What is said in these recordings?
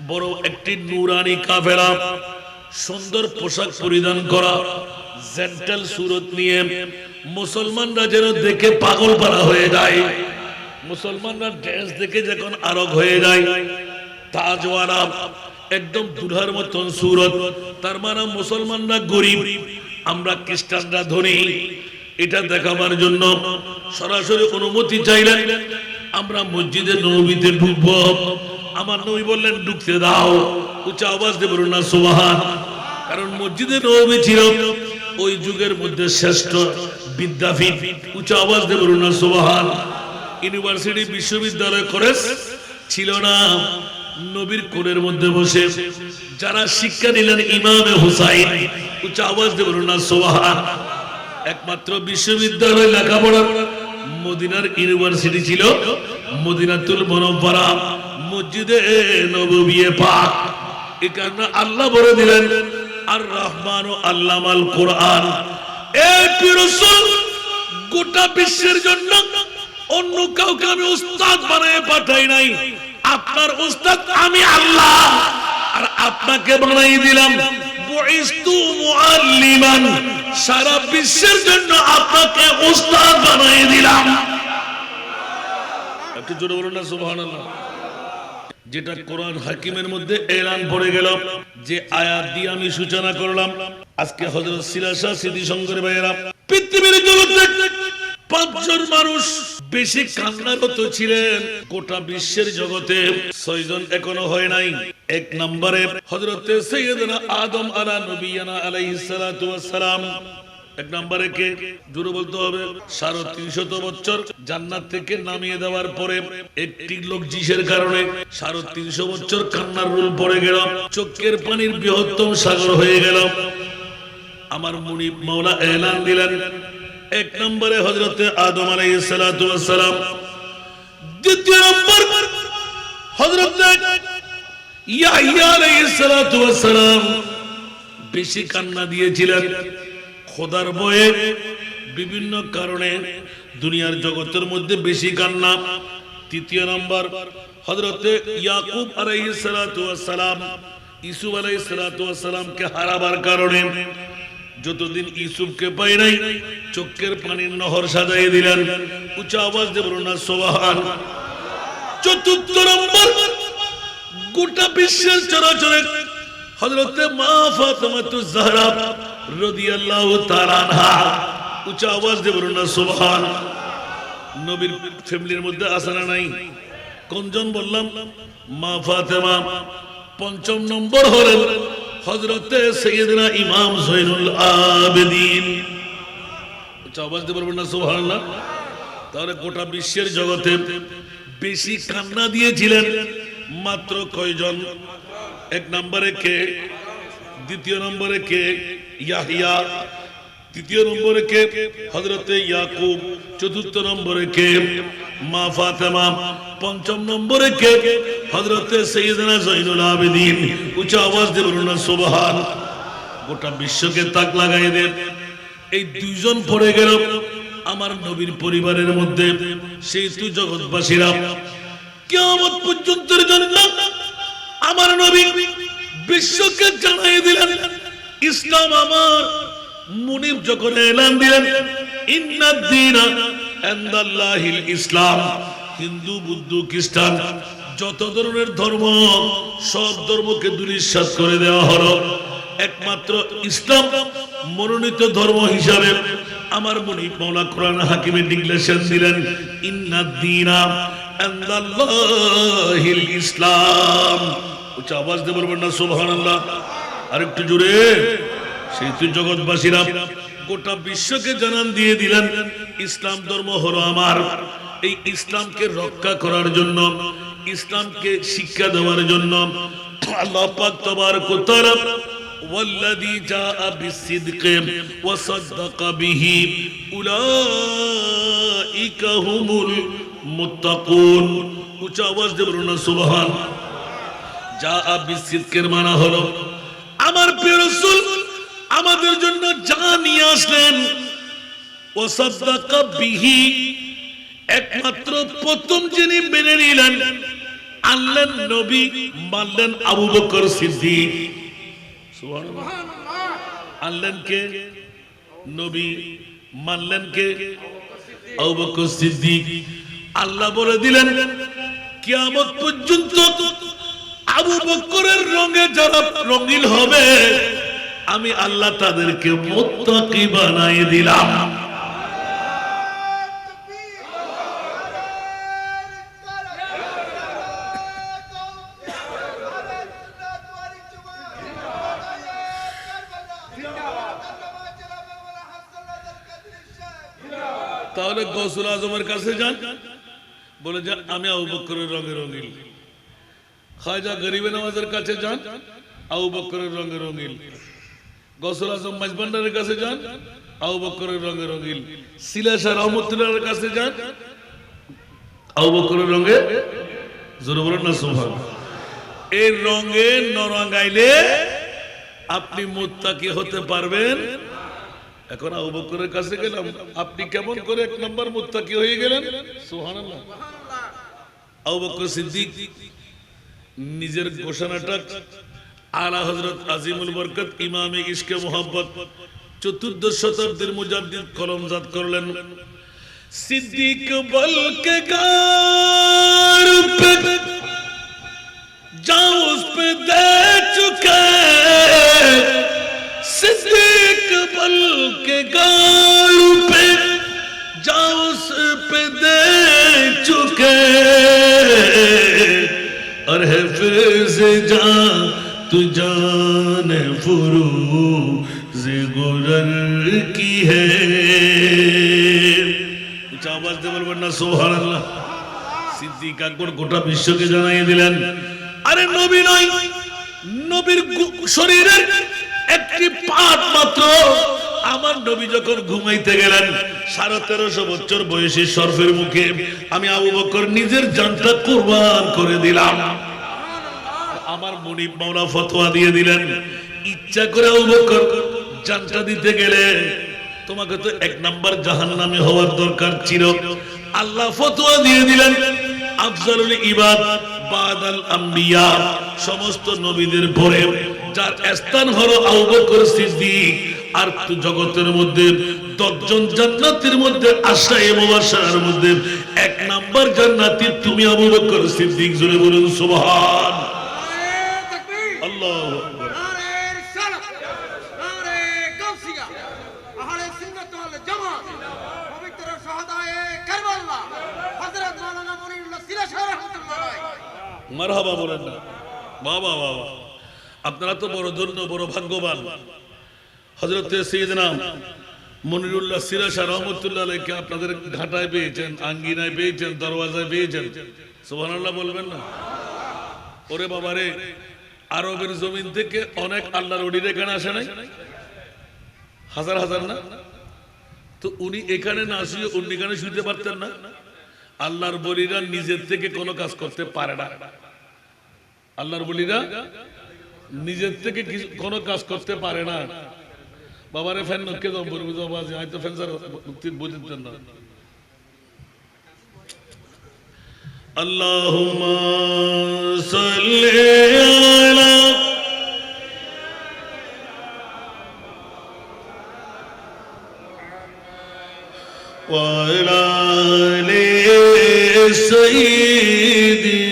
বড় একটি নূরানি কাফেলা, সুন্দর পোশাক পরিধান করা, জেন্টাল সুরত নিয়ে মুসলমানরা যেন দেখে পাগল পারা হয়ে যায়। মুসলমানরা ড্রেস দেখে যখন আরগ হয়ে যায়, তাজওয়ালা একদম দুলহার মতন সুরত, তার মানে মুসলমানরা গরিব, আমরা খ্রিস্টানরা ধনী। এটা দেখাবার জন্য সরাসরি অনুমতি চাইলেন, আমরা মসজিদে নববীতে ঢুকবো। আমার নবী বললেন ঢুকতে দাও। উচ্চ আওয়াজ দিয়ে বলুন না সুবহান। কারণ মসজিদে নববী ছিল ওই যুগের মধ্যে শ্রেষ্ঠ বিদ্যাপীঠ। উচ্চ আওয়াজ দিয়ে বলুন না সুবহান। ইউনিভার্সিটি বিশ্ববিদ্যালয় কলেজ ছিল না। নবীর কোলের মধ্যে বসে যারা শিক্ষা নিলেন ইমামে হুসাইন, উচ্চ আওয়াজ দিয়ে বলুন না সুবহান। একমাত্র বিশ্ববিদ্যালয় লেখাপড়া মদিনার ইউনিভার্সিটি ছিল মদিনাতুল মুনাওয়ারা, মসজিদে নববী পাক। এই কারণে আল্লাহ বলে দিলেন আর রহমান আল্লামাল কোরআন। এই রাসূল গোটা বিশ্বের জন্য অন্য কাউকে আমি উস্তাদ বানায় পাঠাই নাই, আপনার উস্তাদ আমি আল্লাহ, আর আপনাকে বানাই দিলাম বুইস্তু মুআল্লিমান, সারা বিশ্বের জন্য আপনাকে উস্তাদ বানাই দিলাম। একটু জোরে বলুন না সুবহানাল্লাহ। যেটা কোরআন হাকিমের মধ্যে এলান পড়ে গেল, যে আয়াত দিয়ে আমি সূচনা করলাম। আজকে হযরত সিরাজা সিদ্ধি শঙ্কর ভাইয়েরা পৃথিবীর জগতে পাঁচজন মানুষ বেশি কান্নারত ছিলেন গোটা বিশ্বের জগতে, 6 জন এখনো হয় নাই। এক নম্বরে হযরতে সাইয়েদনা আদম আলা নবিয়ানা আলাইহিস সালাতু ওয়াস সালাম। এক নম্বরে কে? জোরে বলতে হবে। 350 বছর জান্নাত থেকে নামিয়ে দেওয়ার পরে একটি লোক জিসের কারণে 350 বছর কান্নার রোল পড়ে গেল, চোখের পানির বৃহত্তম সাগর হয়ে গেল। আমার মুনিব মাওলা এলান দিলেন, এক নম্বরে হযরতে আদম আলাইহিস সালাতু ওয়াস সালাম। দ্বিতীয় নম্বর হযরতে ইয়াহইয়া আলাইহিস সালাতু ওয়াস সালাম বেশি কান্না দিয়েছিলেন খোদার ভয়ে, বিভিন্ন কারণে দুনিয়ার জগতের মধ্যে বেশি কান্না। তৃতীয় নম্বর হযরতে ইয়াকুব আলাইহিস সালাতু ওয়াস সালাম ইউসুফ আলাইহিস সালাতু ওয়াস সালামকে হারাবার কারণে যতদিন ইউসুফকে পাই নাই চোখের পানির নহর সাজাই দিলেন। উচ্চ আওয়াজ দিয়ে বলুন না সুবহান। চতুর্থ নম্বর গোটা বিশ্বের চরাচরে হযরতে মা ফাতেমাতুজ জাহরা রাদিয়াল্লাহু তাআলা আনহা, উচ্চ আওয়াজ দিয়ে বলুন না সুবহান। নবীর ফ্যামিলির মধ্যে আছে না নাই? কোনজন বললাম? মা ফাতেমা। পঞ্চম নম্বর হলেন হযরতে সাইয়েদনা ইমাম যায়নুল আবেদিন। উচ্চ আওয়াজ দিয়ে বলুন না সুবহানাল্লাহ। তাহলে গোটা বিশ্বের জগতে বেশি কান্না দিয়েছিলেন মাত্র কয়জন? এক নম্বরে কে? দ্বিতীয় নম্বরে কে? ইয়াহইয়া। তৃতীয় নম্বরে কে? হযরতে ইয়াকুব। চতুর্থ নম্বরে কে? মা ফাতেমা। পঞ্চম নম্বরে কে? হযরতে সাইয়েদনা যায়নুল আবেদিন। উচ্চ আওয়াজ দিয়ে বলুন না সুবহান। গোটা বিশ্বকে তাক লাগাই দেন। এই দুইজন পড়ে গেল আমার নবীর পরিবারের মধ্যে, সেই তুই জগৎবাসীরা কিয়ামত পর্যন্তের জন্য আমার নবী বিশ্বকে জানাই দিলেন ইসলাম আমার। মুনিব যখন এলান দিলেন ইন্নাদ দীনা ইনদাল্লাহিল ইসলাম, হিন্দু বুদ্ধ খ্রিস্টান যত ধরনের ধর্ম সব ধর্মকে দুলিশাত করে দেওয়া হলো, একমাত্র ইসলাম মনোনীত ধর্ম হিসাবে আমার মুনিব মাওলা কোরআন হাকিমে ডিক্লেরেশন দিলেন ইন্নাদ দীনা ইনদাল্লাহিল ইসলাম। উচ্চ আওয়াজ দিয়ে বলবেন না সুবহানাল্লাহ। আর একটু জোরে। সেই তুই জগৎবাসীরা গোটা বিশ্বকে জানান দিয়ে দিলেন ইসলাম ধর্ম হলো আমার। এই ইসলামকে রক্ষা করার জন্য, ইসলামকে শিক্ষা দেওয়ার জন্য আল্লাহ পাক তাবারক ওয়া তাআলা ওয়াল্লাযী জাআ বিসসিদকি ওয়া সাদ্দাকা বিহি উলাইকা হুমুল মুত্তাকুন। উচ্চ আওয়াজ দিয়ে বলুন না সুবহান। জাআ বিসসিদকের মানে হলো আমার প্রিয় রাসূল আমাদের জন্য যা নিয়ে আসলেন, ওয়া সাদ্দাকা বিহি একমাত্র প্রথম যিনি মেনে নিলেন আনলেন নবী, মানলেন আবু বকর সিদ্দিক। সুবহানাল্লাহ। আনলেন কে? নবী। মানলেন কে? আবু বকর সিদ্দিক। আল্লাহ বলে দিলেন কিয়ামত পর্যন্ত আবু বকরের রঙে যারা রঙিন হবে আমি আল্লাহ তাদেরকে মুত্তাকি বানাই দিলাম। তাহলে গৌসুল আজমের কাছে যান, বলে যান আমি আবু বকরের রঙে রঙিন। খাজা গরিবে নওয়াজের কাছে যান, আবু বকরের রঙে রঙিন। গৌসুল আজম মাঝভান্ডারের কাছে যান, আবু বকরের রঙে রঙিন। সিলাশা রহমতুল্লাহর কাছে যান, আবু বকরের রঙে। জোরে বলেন না সুবহানাল্লাহ। এই রঙে নরঙাইলে আপনি মুত্তাকি হতে পারবেন। এখন আবু বকরের কাছে গেলাম, আপনি কেমন করে এক নম্বর মুত্তাকি হয়ে গেলেন? সুবহানাল্লাহ। আবু বকর সিদ্দিক নিজের ঘোষণাটা আলা হযরত আজিমুল বরকত ইমামে ইশকে মোহাব্বত 14 শতাব্দীর মুজাদ্দিদ কলমজাত করলেন। সিদ্দিক বলকে গার পে जाओ उस पे दे चुके, सिद्दीक बल के गाल पे जाओ उस पे दे चुके, और है फिर से जान तू जान फुरूज़ गुरर की है। कुछ आवाज दे बोलবেন না সুবহানাল্লাহ। সিদ্দিক আকবর গোটা বিশ্বকে জানিয়ে দিলেন আরে নবী নয়, নবীর শরীরের একটি পাট মাত্র। আমার নবী যখন ঘুমাইতে গেলেন 1350 বছর বয়সী সরফের মুখে আমি আবু বকর নিজের জানটা কুরবান করে দিলাম। আমার মুনিব মাওলা ফতোয়া দিয়ে দিলেন ইচ্ছা করে আবু বকর জানটা দিতে গেলে তোমাকে তো 1 নাম্বার জাহান্নামী হওয়ার দরকার ছিল। আল্লাহ ফতোয়া দিয়ে দিলেন আফজালুল ইবাদ বাদাল আম্বিয়া, সমস্ত নবীদের পরে যার স্থান হলো আবু বকর সিদ্দিক। আর তো জগতের মধ্যে 10 জন জান্নাতের মধ্যে আশরায়ে মুবাশশারার মধ্যে 1 নাম্বার জান্নাতি তুমি আবু বকর সিদ্দিক। জোরে বলুন সুবহান আল্লাহু আকবার। নারে রিসালাত, নারে গাউসিয়া, আহলে সুন্নাত ওয়াল জামাত, পবিত্র শাহাদায়ে কারবালা হযরত মাওলানা মুনিরুল্লাহ সিলাশা রাহমাতুল্লাহ আলাইহি। মারহাবা বলেন না বাবা বাবা। আপনারা তো বড় ধন্য, বড় ভাগ্যবান। হযরত সাইয়েদনা মুনিরুল্লাহ সিলাশা রাহমাতুল্লাহ আলাইহিকে আপনাদের ঘাটায় পেয়েছেন, আঙ্গিনায় পেয়েছেন, দরওয়াজায় পেয়েছেন। সুবহানাল্লাহ বলবেন না? ওরে বাবারে, আরবের জমিন থেকে অনেক আল্লাহর ওলির এখানে আসে নাই? হাজার হাজার না? তো উনি এখানে না শুয়ে অন্য এখানে শুইতে পারতেন না? আল্লাহর বলিরা নিজের থেকে কোনো কাজ করতে পারে না। আল্লাহর বলিরা নিজের থেকে কোনো কাজ করতে পারে না। বাবারে ফ্যান নকে দাও, বুঝো বাজে হয়তো ফ্যান স্যার বুঝতেন না। আল্লাহুম্মা সাল্লি আলা ওয়া আলা আলি সাইয়্যিদিনা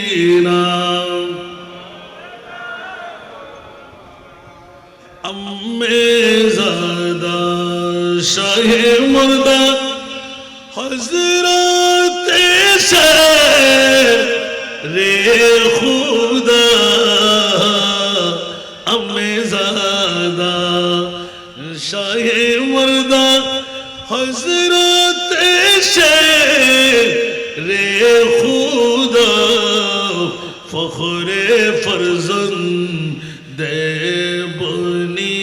আম্মে জাদা শাহে মুর্দা হযরত রে খুদা আম্মে জাদা শাহে মুর্দা হযরত রে খুদা ফখরে ফরজন্দ বনি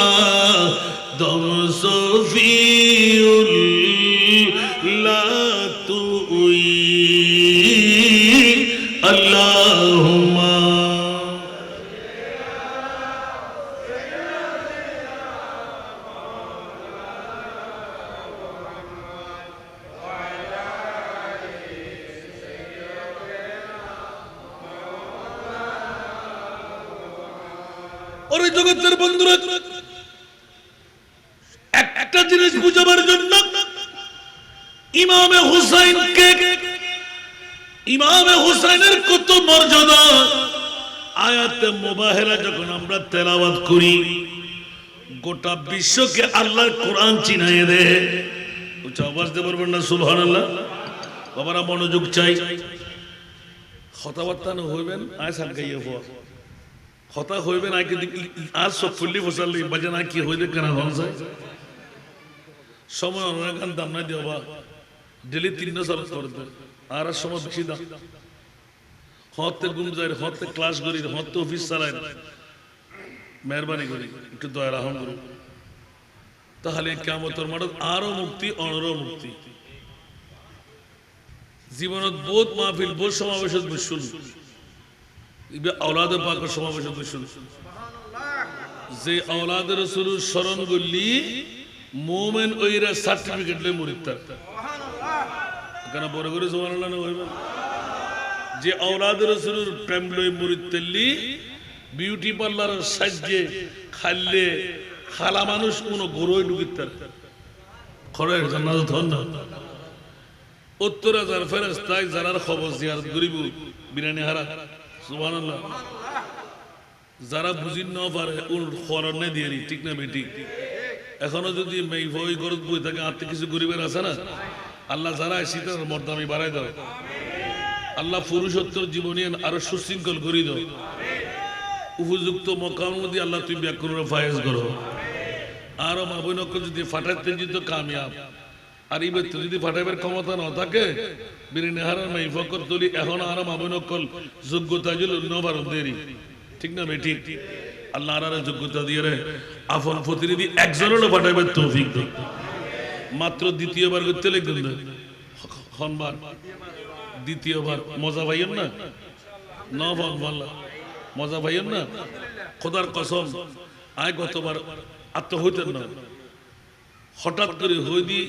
আদম সফিউল্লাহ তুই আল্লাহুম্মা ওরে জগতের বন্ধুরা, একটা জিনিস বুঝাবার জন্য ইমামে হুসাইনের কত মর্যাদা আয়াতে মুবাহিরা যখন আমরা তেলাওয়াত করি, গোটা বিশ্বকে আল্লাহর কোরআন চিনাইয়ে দেয়। উচ্চ আওয়াজ দিয়ে বলবেন না সুবহানাল্লাহ? বাবারা মনোযোগ চাই, কথাবার্তা না হইবেন আয় সাল গাইয়ে হওয়া কথা হইবেন আয় কিন্তু আজ সব ফুল্লি ফসাল্লি বাজে না কি হইলে কেন হনসায় সময় অনেক দাম নাই দেওয়া ডেলি 3 সাল করতে আর সময় বেশি দাম হতে গুম যায় হতে ক্লাস করি হতে অফিস চালায় মেহরবানি করি একটু দয়া রাহম করুন, তাহলে কিয়ামতের মাঠে আরো মুক্তি অনরো মুক্তি। জীবনত বহুত মাহফিল বহুত সমাবেশত বসুন, আওলাদে পাকের সমাবেশত বসুন, যে আওলাদে রাসূলের স্মরণ করলি মুমিন ওইরা সার্টিফিকেট লই মুরিদ কেন বড় করে সুবহানাল্লাহ না হইবেন? যে আওলাদে রাসূলের প্রেম লই মুরিদ তেলি বিউটি পার্লার সাজে খাইলে খালা মানুষ কোন গরুই ঢুকিতার খরের জান্নাত ধন না ৭০,০০০ ফেরেশতায় যারার খবর জিয়ারত করিব বিরানি হারা সুবহানাল্লাহ। যারা বুঝি না পারে ওর খরনে দিয়ে ঠিক না বেটি? এখনো যদি মেইফই গরত বই থাকে আর কিছু গরিবের আছে না, আল্লাহ যারা শীতের মর্দামি বাড়াই দাও, আল্লাহ পুরুষোত্তর জীবনী আরো সুশৃঙ্খল করি দাও, উপযুক্ত মকাম দিয়ে আল্লাহ তুই ব্যাকুর ফায়েজ করো, আরো মা বোনকে যদি ফাটাইতে যেত কামিয়াব, আর এই ব্যক্তি যদি ফাটাইবার ক্ষমতা না থাকে বিরিনেহারার মাইফকর তুলি এখন আরো মা বোনকল যোগ্যতা জল নবার দেরি ঠিক না বেটি? আল্লাহ আর যোগ্যতা দিয়ে রে আপন প্রতিনিধি একজনেরও ফাটাইবার তৌফিক দেয়। মাত্র দ্বিতীয়বার করতে লাগবেন হনবার দ্বিতীয়বার মজা পাইয়েন না নবান বাল্লা মজা পাইয়েন না খোদার কসম আয় গতবার আত্ম হইতেন না হঠাৎ করে হই দি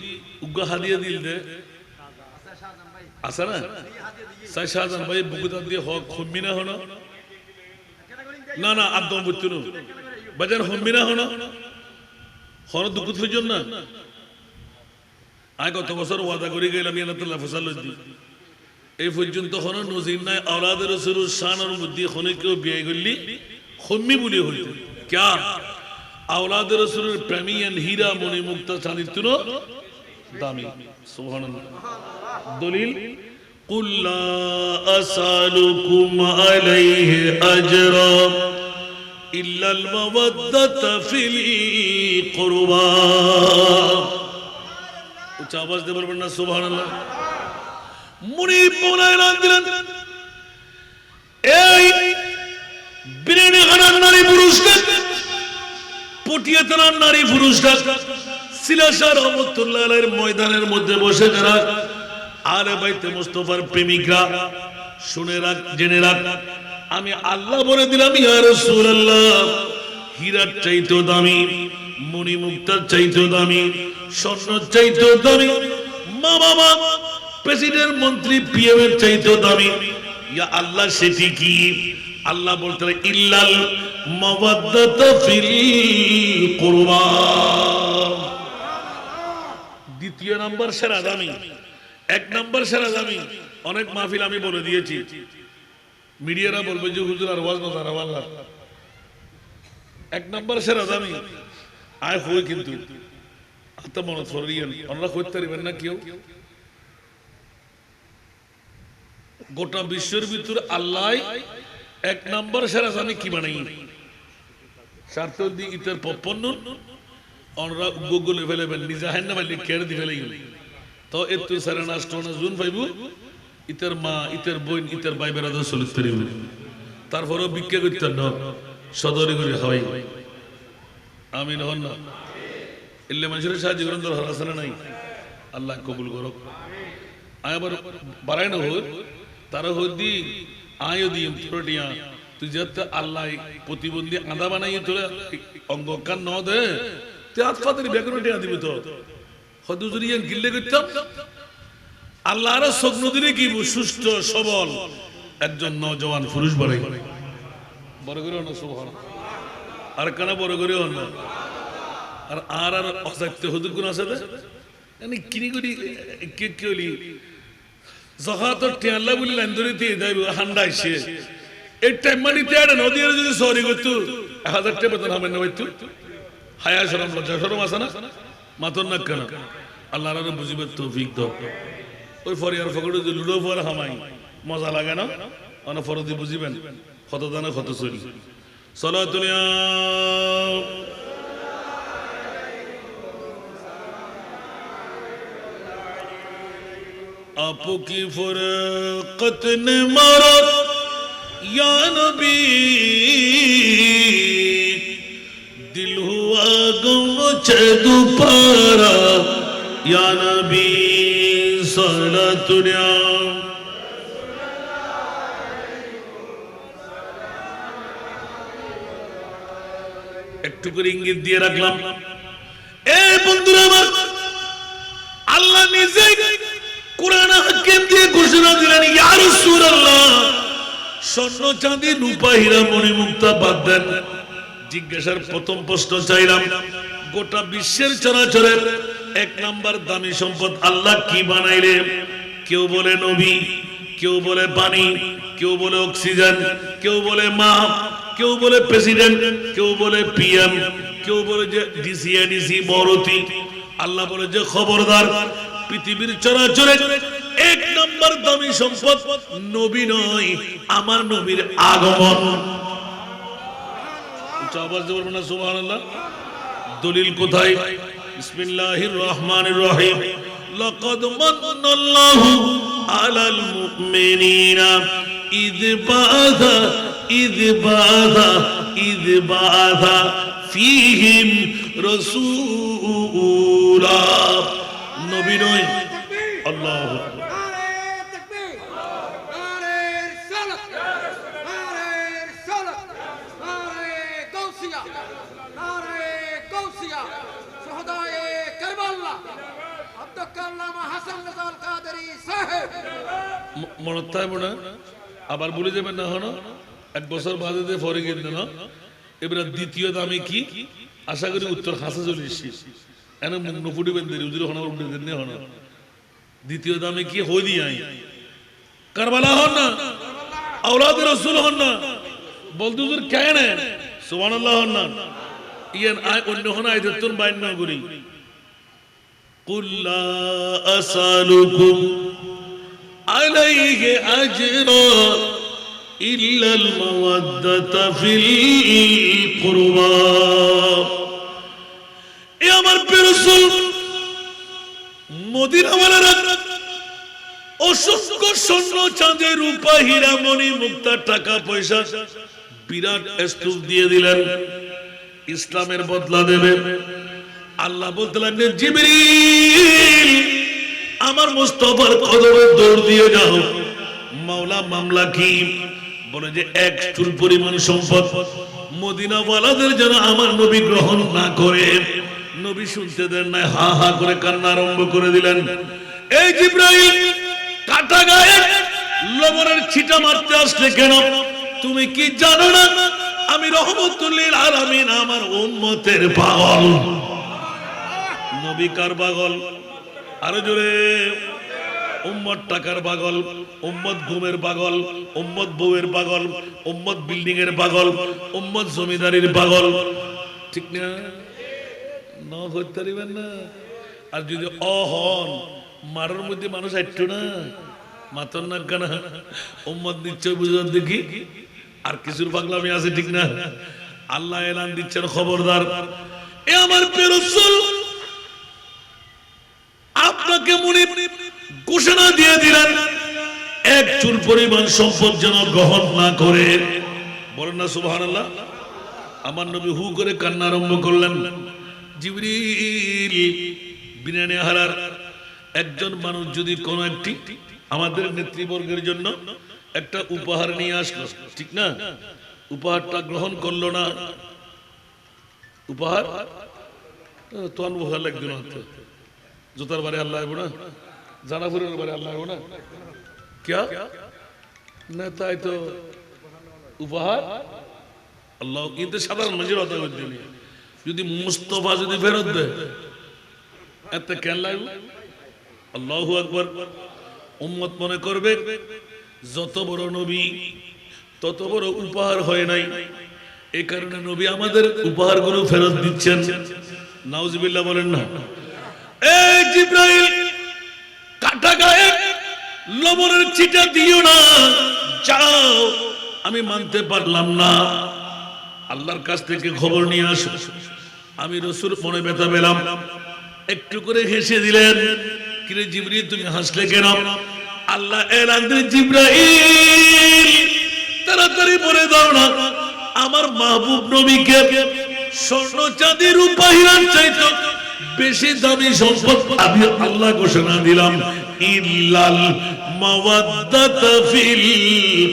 উগ্র হাদিয়া দিল দে আছে না সাই শাহজাহান ভাই বুকুদার দিয়ে হক হম্মি না হনো না না আদম বুঝতো বাজার হম্মি না হনো হন দুঃখ ফুজন না আয় গত বছর ওয়াদা করে গেলাম ইয়ানাতুল্লাহ ফসালুদ্দি এই পর্যন্ত হন নজির নাই আওলাদ রাসূলুর শানের মধ্যে হনে কেউ বিয়ে করলি হম্মি বলে হইতো क्या औलाद रसूल प्रेमियन हीरा मणि मुक्ता चांदी तुनो दामी सुभानअल्लाह दलील कुल ला असलुकुम अलैहि अजरा इल्ला अल मवद्दता फिल कुरबा उच्च आवाज दे बोलবেন না সুবহানাল্লাহ মুনি পৌলায় না দিলেন এই বিরিনি খানার নারী পুরুষকে পটিয়া থানার নারী পুরুষরা সিলাশা রহমতুল্লাহ আলাইহির ময়দানের মধ্যে বসে যারা আলে বাইতে মুস্তাফার প্রেমিকরা শুনে রাখ জেনে রাখ আমি আল্লাহ বলে দিলাম ইয়া রাসূলুল্লাহ হীরার চাইতেও দামি মণি মুক্তার চাইতেও দামি স্বর্ণের চাইতেও দামি মা বাবা প্রেসিডেন্ট মন্ত্রী পিএম এর চাইতেও দামি ইয়া আল্লাহ সেটি কি আল্লাহ বলতেন ইল্লাল মাওয়াদ্দাতা ফিল কুরবা দ্বিতীয় নাম্বার সেরা দামি এক নাম্বার সেরা দামি অনেক মাহফিল আমি বলে দিয়েছি মিডিয়ারা বলবে যে হুজুর আর ওয়াজ না দাঁড়াওয়াল্লাহ এক নাম্বার সেরা দামি আয় হই কিন্তু আত্মা মনে ফরিয়েন আমরা কইতে পারবেন না কেউ গোটা বিশ্বের ভিতরে আল্লাহ এক নাম্বার সেরা জানি কি বানাই স্বার্থ দি ইতার পপন্ন অনরা গুগল अवेलेबल নিজে হান্না বলি কেড়ে দি ফেলাই তো এত সারা নষ্ট না জুন পাইবো ইতার মা ইতার বোন ইতার ভাই বেরাদর চলিত করিব তারপরও বিক্রি করতে না সদরি করে হয় আমিন হন না ইল্লে মানুষের সাহায্য করেন দরকার আছে না নাই আল্লাহ কবুল করুক আবার বাড়াই না হোক তারা হদি আয়ো দিম তোটিয়া তুই যত আল্লাহ প্রতিবন্ধী আদা বানাই তোরা অঙ্গ কান ন দে তে আতফাতের বেগুনটি আ দিবি তো হদুজুরিয়ান গিল্লে করতাম আল্লাহর স্বপ্ন দিলে কি সুস্থ সবল একজন নওজোয়ান পুরুষ বাড়াই বড় করে না সুবহানাল্লাহ আর কানা বড় করে হন না আর আর আর অসাইতে হুজুর কোন আছে মানে কিনি করি কে কে হলি জহাতর টিয়াল্লা বলি লাইন ধরে দিয়ে যাইব হান্ডা এসে এই টাইম মানি তেড়ে নদীর যদি সরি করতো 1000 টাকা বেতন হবে না হইতো হায়া শরম লজ্জা শরম আছে না মাতন না কেন আল্লাহ রে বুঝিবার তৌফিক দাও ওই ফরিয়ার ফকড়ে যে লুডো ফর হামাই মজা লাগে না অন ফরদি বুঝিবেন কত দানা কত চলি সালাতুলিয়া आपो की फुरकत ने मारा या नबी दिल हुआ गम दोबारा या नबी सलातुलिया একটু করে ইঙ্গিত দিয়ে রাখলাম এই বন্ধুরা আমার আল্লাহ নিজেই কুরআন হাকিম দিয়ে ঘোষণা দিলেন ইয়া রাসূলুল্লাহ স্বর্ণ চাঁদি রূপা হীরা মণি মুক্তা বাদ দেন জিজ্ঞাসার প্রথম প্রশ্ন চাইলাম গোটা বিশ্বের চরাচরের এক নাম্বার দামি সম্পদ আল্লাহ কি বানাইলেন কেউ বলে নবী কেউ বলে পানি কেউ বলে অক্সিজেন কেউ বলে মা কেউ বলে প্রেসিডেন্ট কেউ বলে পিএম কেউ বলে যে ডিসি বড়তি আল্লাহ বলে যে খবরদার পৃথিবীর চরাচরে এক নাম্বার দামি সম্পদ নবী নয় আমার নবীর আগমন আওয়াজ দিয়ে বলবেন না সুবহানাল্লাহ দলিল কোথায় বিসমিল্লাহির রহমানির রহিম লাকাদ মান্নাল্লাহু আলাল মুমিনিনা ইয বাআসা ফীহিম রাসূলা নবী নয় আল্লাহু আকবার নারে তাকবীর নারে রিসালাত নারে রিসালাত নারে গাউসিয়া শুহাদায়ে কারবালা আব্দুল আল্লামা হাসান রাজাল কাদেরী সাহেব মনে তাই মনে আবার বলে যাবেন না হনো এক বছর বাদে ফরে গেল না এবার দ্বিতীয় দামে কি আশা করি উত্তর হাসা চলে এসেছি এনে মুখ নফুটি বেঁধে উজুর হন উঠে দেন হন দ্বিতীয় দামে কি হই দি আই কারবালা হন না আওলাদ রাসূল হন না বলতে হুজুর কেন সুবহানাল্লাহ হন না ইয়ান আয় অন্য হন আই দতুন বাইন না করি কুল লা আসালুকুম আলাইহি আজরা ইল্লা আল মাওয়াদ্দাতা ফিল কুরবা এ আমার প্রিয় রাসূল মদিনাওয়ালারা অসংখ্য স্বর্ণ চাঁদি রূপা হীরা মণি মুক্তা টাকা পয়সা বিরাট স্তূপ দিয়ে দিলেন ইসলামের বদলা দেবে আল্লাহ বলতে লাগলেন জিবরিল আমার মুস্তাফার কদমে দৌড় দিয়ে যাও মাওলা মামলা কি বলে যে এক চুল পরিমাণ সম্পদ মদিনাওয়ালাদের যেন আমার নবী গ্রহণ না করে নবী শুনতে দেন না হা হা করে কান্না আরম্ভ করে দিলেন এই জিবরাইল কাটা গায়ে লবণের ছিটা মারতে আসলে কেন তুমি কি জানো না আমি রহমতুল লিল আলামিন আমার উম্মতের পাগল নবী কার পাগল আরো জোরে উম্মত টাকার পাগল উম্মত ঘুমের পাগল উম্মত বউয়ের পাগল উম্মত বিল্ডিং এর পাগল উম্মত জমিদারির পাগল ঠিক না না হতে পারিবেন না আর যদি অহন মারার মধ্যে মানুষ একটু না মাতন না কেন উম্মত নিশ্চয় বুঝার দেখি আর কিছুর পাগলামি আছে ঠিক না আল্লাহ এলান দিচ্ছেন খবরদার এ আমার প্রিয় রাসূল আপনাকে মুনিব ঘোষণা দিয়ে দিলেন এক চুল পরিমাণ সম্পদ যেন গ্রহণ না করে বলেন না সুবহানাল্লাহ আমার নবী হু করে কান্না আরম্ভ করলেন জিবরিল বিনানে হারার একজন মানুষ যদি কোন একটি আমাদের নেতৃবর্গের জন্য একটা উপহার নিয়ে আসলো ঠিক না উপহারটা গ্রহণ করলো না উপহার তো উপহার লাগবে না জুতার বারে আল্লাহ আইব না জানাফুরের বারে আল্লাহ আইব না क्या না তাই তো উপহার আল্লাহ কিন্তু সাধারণ মানুষের কথা বলতে নেই যদি মুস্তফা যদি ফেরত দেয় এতে কেন লাগবে আল্লাহু আকবার উম্মত মনে করবে যত বড় নবী তত বড় উপহার হয় নাই এই কারণে নবী আমাদের উপহারগুলো ফেরত দিচ্ছেন নাউজুবিল্লাহ বলেন না এই জিবরাইল কাটা গায়ে লবণের ছিটা দিও না যাও আমি মানতে পারলাম না আল্লাহর কাছ থেকে খবর নিয়ে আসো আমি রাসূল মনে ব্যথা পেলাম একটু করে হেসে দিলেন কিরে জিবরিল তুমি হাসলে কেন আল্লাহ এলান দিলেন জিবরাইল তাড়াতাড়ি বলে দাও না আমার মাহবুব নবীকে স্বর্ণ চাঁদি রূপা হীরার চাইতে বেশি দামি সম্পদ আমি আল্লাহ ঘোষণা দিলাম ইল্লাল মাওয়াদ্দাতা ফিল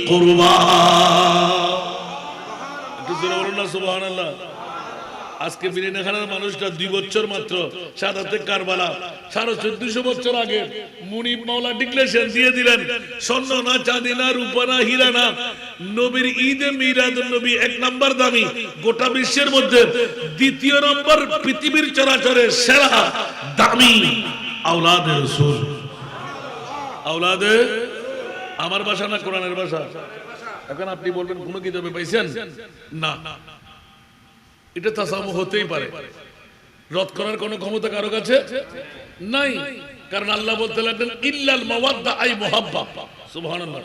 কুরবা একটু জোরে বলুন না সুবহানাল্লাহ আজকে বিরিনাখানার মানুষটা 2 বছর মাত্র শাহাদাতে কারবালা 1450 বছর আগে মুনিব মাওলা ডিক্লেরেশন দিয়ে দিলেন স্বর্ণ না চাঁদি না রূপা না হীরা না নবীর ঈদে মিলাদুন নবী 1 নাম্বার দামি গোটা বিশ্বের মধ্যে দ্বিতীয় নাম্বার পৃথিবীর চরাচরের সেরা দামি আওলাদে রাসূল আওলাদে আমার ভাষা না কোরআনের ভাষা এখন আপনি বলবেন কোন কিতাবে পাইছেন না এটা তাসামু হতেই পারে রদ করার কোনো ক্ষমতা কারো কাছে নাই কারণ আল্লাহ বলতে লাগলেন ইল্লাল মাওয়াদ্দা আই মুহাব্বা সুবহানাল্লাহ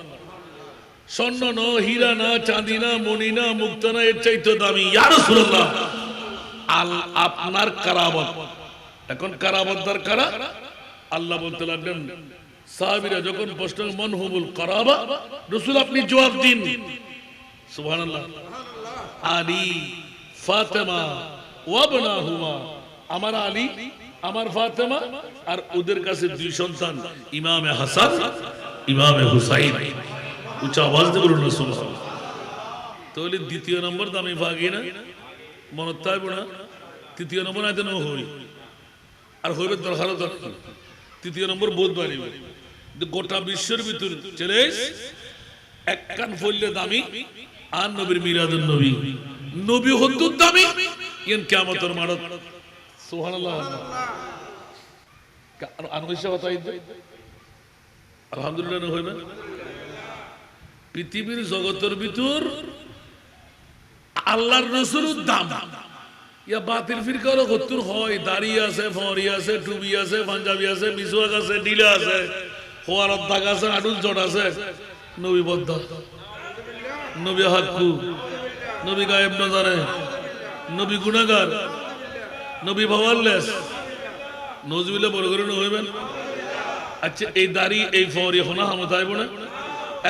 স্বর্ণ না হীরা না চাঁদি না মণি না মুক্তা না এর চাইতে দামি ইয়া রাসূলুল্লাহ আপনার কারামত এখন কারামতদার কারা আল্লাহ বলতে লাগলেন সাহাবীরা যখন প্রশ্ন মানহুমুল কারাবা রাসূল আপনি জবাব দিন সুবহানাল্লাহ আলী ফাতেমা ওয়াবনাহুমা আমার আলী আমার ফাতেমা আর ওদের কাছে 2 সন্তান ইমামে হাসান ইমামে হুসাইন উচ্চ আওয়াজ দিয়ে বলুন না সুবহানাল্লাহ তাহলে দ্বিতীয় নম্বর দামি ভাগি না মনে তাইব না তৃতীয় নম্বর আইতে না হই আর হইবে দরকার দরকার তৃতীয় নম্বর বোধ বাড়িবে গোটা বিশ্বের ভিতর চলে এক কান ফললে দামি আর নবীর মিলাদুন নবী নবী হদ্দুর দামি ইন কিয়ামতের মারত সুবহানাল্লাহ আনবিশা কথা আলহামদুলিল্লাহ না হইবে পৃথিবীর জগতের ভিতর আল্লাহর রাসূলের দাম ইয়া বাতিল ফিরকারও কতর হয় দাড়ি আছে ফরি আছে টুপি আছে পাঞ্জাবি আছে মিসওয়াক আছে ডিলা আছে হোয়ারত দাগ আছে আডুল জট আছে নবী বদ্ধ নবী হাক্কু নবী গায়েব না জানে নবী গুনাহগার নবী ভাওয়ারলেস নজবিল্লাহ বড় করে হইবেন আচ্ছা এই দাড়ি এই ফরি হনা হামতাইব না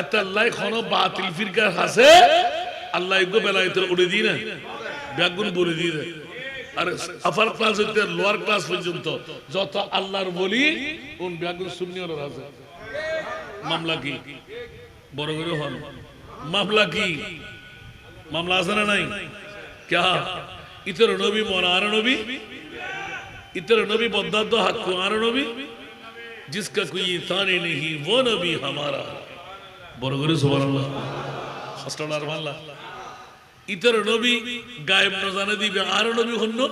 এত আল্লাহ কোন বাতিল ফিরকার আছে আল্লাহ এগো বেলায়েতের উড়ে দি না ব্যাগুন বলে দি দেয় আর আপার ক্লাস হইতে লোয়ার ক্লাস পর্যন্ত যত আল্লাহর বলি কোন ব্যাগুন সুন্নিয়র আছে মামলা কি বড় করে হল মামলা কি मामला আছে না নাই क्या इतर नबी मोनार नबी इतर नबी बद्दाद हक कुआर नबी जिसका कोई ताने नहीं वो नबी हमारा बरगरे सुबहानाल्लाह हस्तानार मानला इतर नबी गायब न जाने दिबे आर नबी हन्नो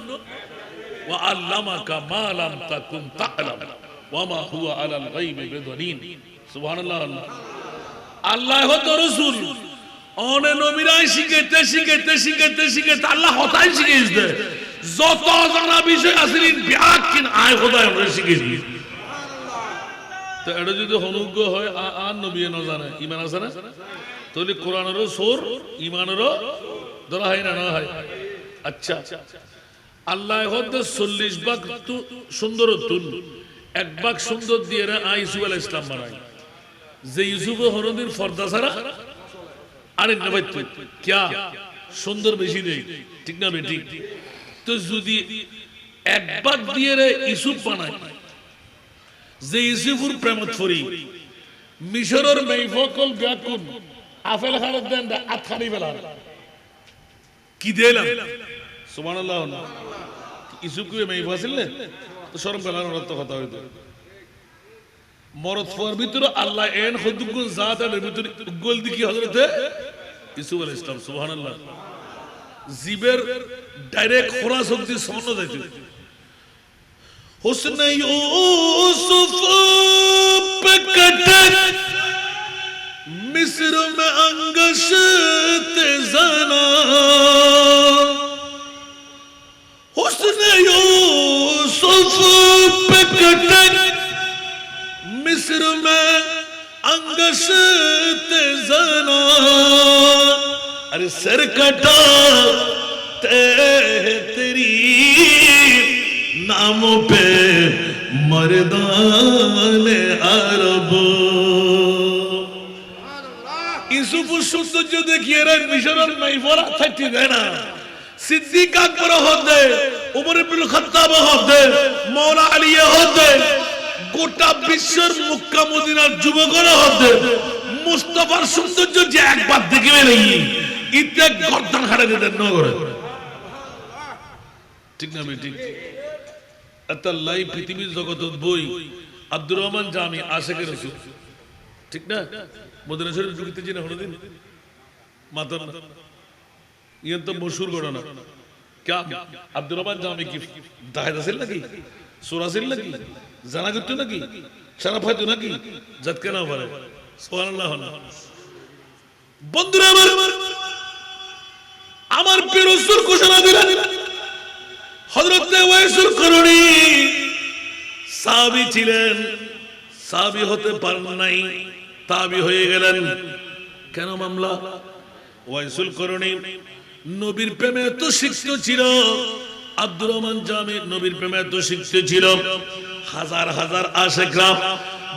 व अल्लामाका मा लम तकुन तअलम व मा हुवा अलाल गायबि बिदनीन सुबहानाल्लाह अल्लाह हो रसूल অনে নবীরাই শিখাইতে শিখাইতে শিখাইতে শিখাইতে আল্লাহ হতাই শিখাইছ দে যত জানা বিষয় আসলে ব্যাক কিন আয় খোদা আমরা শিখাইছি তো এটা যদি অনুজ্ঞ হয় আর নবী না জানে ঈমান আছে না তাহলে কোরআনেরও সুর ঈমানেরও ধরা হয় না না হয় আচ্ছা আল্লাহ হতে 40 ভাগ সুন্দর তুল এক ভাগ সুন্দর দিয়ে ইউসুফ আলাইহিস সালাম বানাই যে ইউসুফ হরদিন ফর্দা ছাড়া আরে নবী क्या সুন্দর বেশি নেই ঠিক না বেটি তো যদি এক ভাগ দিয়ে রে ইউসুফ বানায় যে ইউসুফের প্রেমত ফরি মিশরের মেইফকল ব্যাকুন আফেল খারাপ দেন আতখানি বেলা কি দিলাম সুবহানাল্লাহ ইউসুফকে মেইফ আছিল না তো শরম বেলার অর্থ কথা হইতো মরদ ফর ভিতরে আল্লাহ এন খুদগুন জাত এর ভিতরে গোল দিকি হযরতে ইউসুফ আলাইহিস সালাম সুবহানাল্লাহ জিবের ডাইরেক্ট খোরা শক্তি সামনে যাইতে हुस्न यूसुफ पे कटे मिस्र में अंगश तेजाना हुस्न यूसुफ पे कटे मिस्र में अंगश तेजाना अरे सर कटा तेरी नामों पे मर्दाने अरब ইউসুফ সৌন্দর্য দেখিয়ে মিশরের মাইফরা থাকতে দেয় না সিদ্দিক আকবর হতে ওমর ইবনে খাত্তাব হতে মাওলা আলী হতে গোটা বিশ্বের মক্কা মদিনার যুবকরা হতে মুস্তাফার সৌন্দর্য যে একবার দেখবে নেই ইতে গর্দান হারে দিতেন না করে ঠিক না ঠিক আতাল্লাহ পৃথিবীর জগতের বই আব্দুর রহমান জামি আশিকের রাসূল ঠিক না মদিনা শরীফ ঢুকতে জিনা হলদিন মাতার ये तो मशहूर घटना क्या अब्दुल रहमान जामी की दाहिदा से लगी सूरा से लगी जाना करते ना की शराब खाते ना की जद के ना भरे सुभान अल्लाह बंधुरा আমার প্রিয় রাসূল ঘোষণা দিলেন হযরত ওয়াইসুল করণী সাহাবী ছিলেন সাহাবী হতে পারেন নাই তাবি হয়ে গেলেন কেন মামলা ওয়াইসুল করণী নবীর প্রেমে এত সিক্ত ছিল আব্দুর রহমান জামি নবীর প্রেমে এত সিক্ত ছিল হাজার হাজার আশিকরা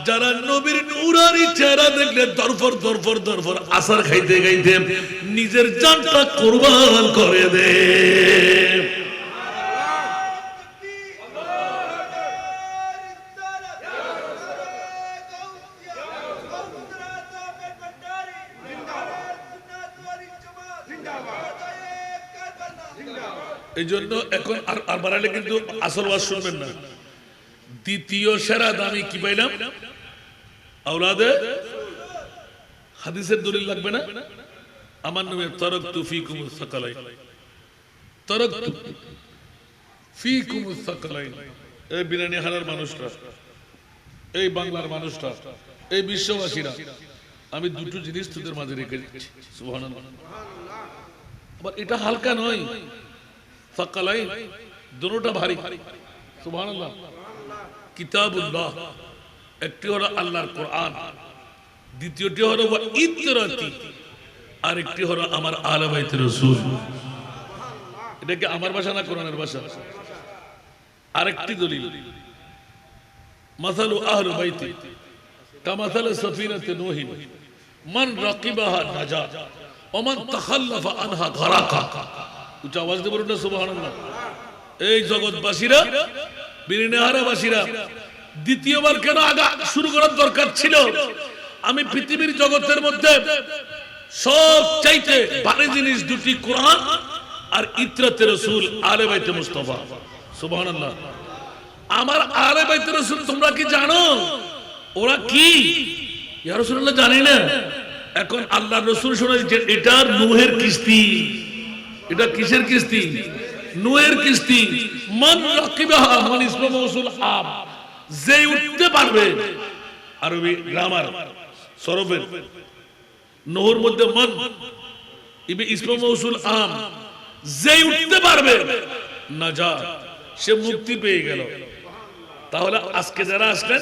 যারা নবীর নূরানি চেহারা দেখলে দরফর আসার খাইতে খাইতে নিজের জানটা কুরবান করে দেয় এই জন্য এখন আর বাড়ালে কিন্তু আসল ওয়াজ শুনবেন না দ্বিতীয় সেরা দামি কি পাইলাম আওলাদে হাদিসের দলিল লাগবে না আমার নামে তারাকতু ফীকুমুস সাকালাইন তারাকতু ফীকুমুস সাকালাইন এই বিরানি হারার মানুষরা এই বাংলার মানুষরা এই বিশ্ববাসীরা আমি দুটো জিনিস তোদের মাঝে রেখে দিচ্ছি সুবহানাল্লাহ আবার এটা হালকা নয় সাকালাইন দুটোটা ভারী সুবহানাল্লাহ কিতাবুল্লাহ একটি হলো আল্লাহর কোরআন দ্বিতীয়টি হলো ইতরাতি আর একটি হলো আমার আলে বাইত রাসূল এটা কি আমার ভাষা না কোরআনের ভাষা আরেকটি দলিল মাসালু আহলু বাইতি কামাসাল সাফিনাতি নূহ মান রাকিবাহা নাজা ওয়া মান তাখাল্লাফা আনহা গারাকা উচ্চ আওয়াজ দিয়ে বলুন না সুবহানাল্লাহ এই জগৎবাসীরা বিরিনাহারাবাসীরা দ্বিতীয়বার কেন আগা শুরু করার দরকার ছিল আমি পৃথিবীর জগতের মধ্যে সব চাইতে ভারী জিনিস দুটি কোরআন আর ইতরাতে রাসূল আলে বাইতে মুস্তাফা সুবহানাল্লাহ আমার আলে বাইতে রাসূল তোমরা কি জানো ওরা কি ইয়া রাসূলুল্লাহ জানি না এখন আল্লাহর রাসূল শোনায় যে এটা নূহের কিস্তি এটা কিসের কিস্তি নূহের কিস্তি মান রাকিবাহা মান ইসমু মাউসুল আম যে উঠতে পারবে আরবি গ্রামার সরফের নূহের মধ্যে মান ইবে ইসমু মাউসুল আম যে উঠতে পারবে নাজাত সে মুক্তি পেয়ে গেল তাহলে আজকে যারা আসলেন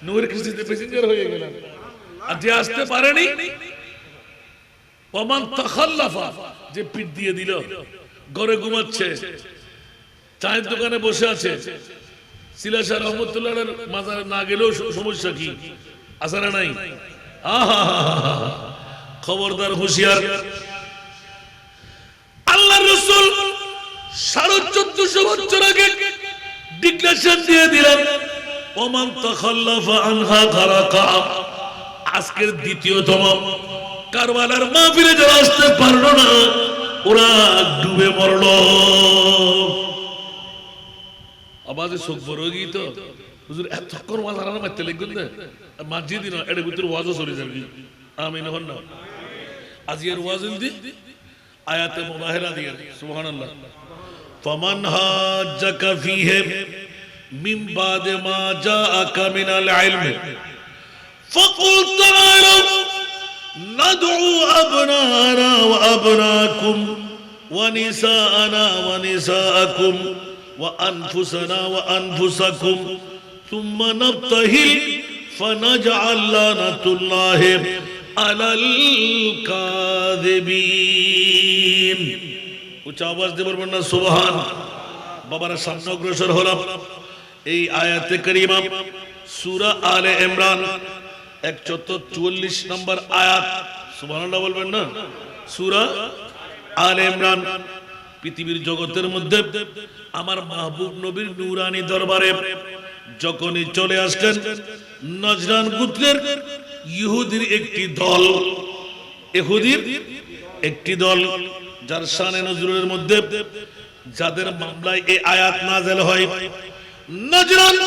নূহের কিস্তিতে প্যাসেঞ্জার হয়ে গেলেন আর যে আসতে পারেনি ওমান তাখাল্লাফা যে পিঠ দিয়ে দিল ঘরে ঘুমাচ্ছে চায়ের দোকানে বসে আছে সিলাশা রহমতুল্লাহর মাজারে না গেলেও সমস্যা কি আসারা নাই খবরদার হুঁশিয়ার আল্লাহর রাসূল 1450 বছর আগে ডিক্লারেশন দিয়ে দিলেন ওমান তাখাল্লাফা আনহা গারাকা আজকের দ্বিতীয়তম কারবালার মাহফিলে যারা আসতে পারলো না ওরা ডুবে মরলো আবাজে চোখ বড় হয়ে গিয়ে তো হুজুর এতক্ষণ ওয়াজ হারানো মারতে লাগবেন না মসজিদ না এর ভিতরে ওয়াজও চলে যাবে আমিন হন না আজ এর ওয়াজ দি আয়াতে মুবাহিরা দিয়ে সুবহানাল্লাহ ফামান হাজ্জাকা ফীহি মিন বাদে মা জাআকা মিনাল ইলমি ফাকুল তাআলা নাদউ আবনানা ওয়া আবনাকুম ওয়া নিসাআনা ওয়া নিসাআকুম ওয়া আনফুসানা ওয়া আনফুসাকুম সুম্মা নাবতাহিল ফানাজআল লানাতুল্লাহি আলাল কাযিবিন। উচ্চ আওয়াজ দিয়ে বলবেন না সুবহান। বাবারা সামনে অগ্রসর হলাম। এই আয়াতে কারিমা সূরা আলে ইমরান 144 নম্বর আয়াত। সুবহানাল্লাহ বলবেন না। সূরা আলে ইমরান। পৃথিবীর জগতের মধ্যে আমার মাহবুব নবীর নূরানি দরবারে যখনই চলে আসলেন নজরান গোত্রের ইহুদির একটি দল, ইহুদির একটি দল যার শানে নজরুলের মধ্যে যাদের মামলায় এই আয়াত নাযিল হয়। নজরান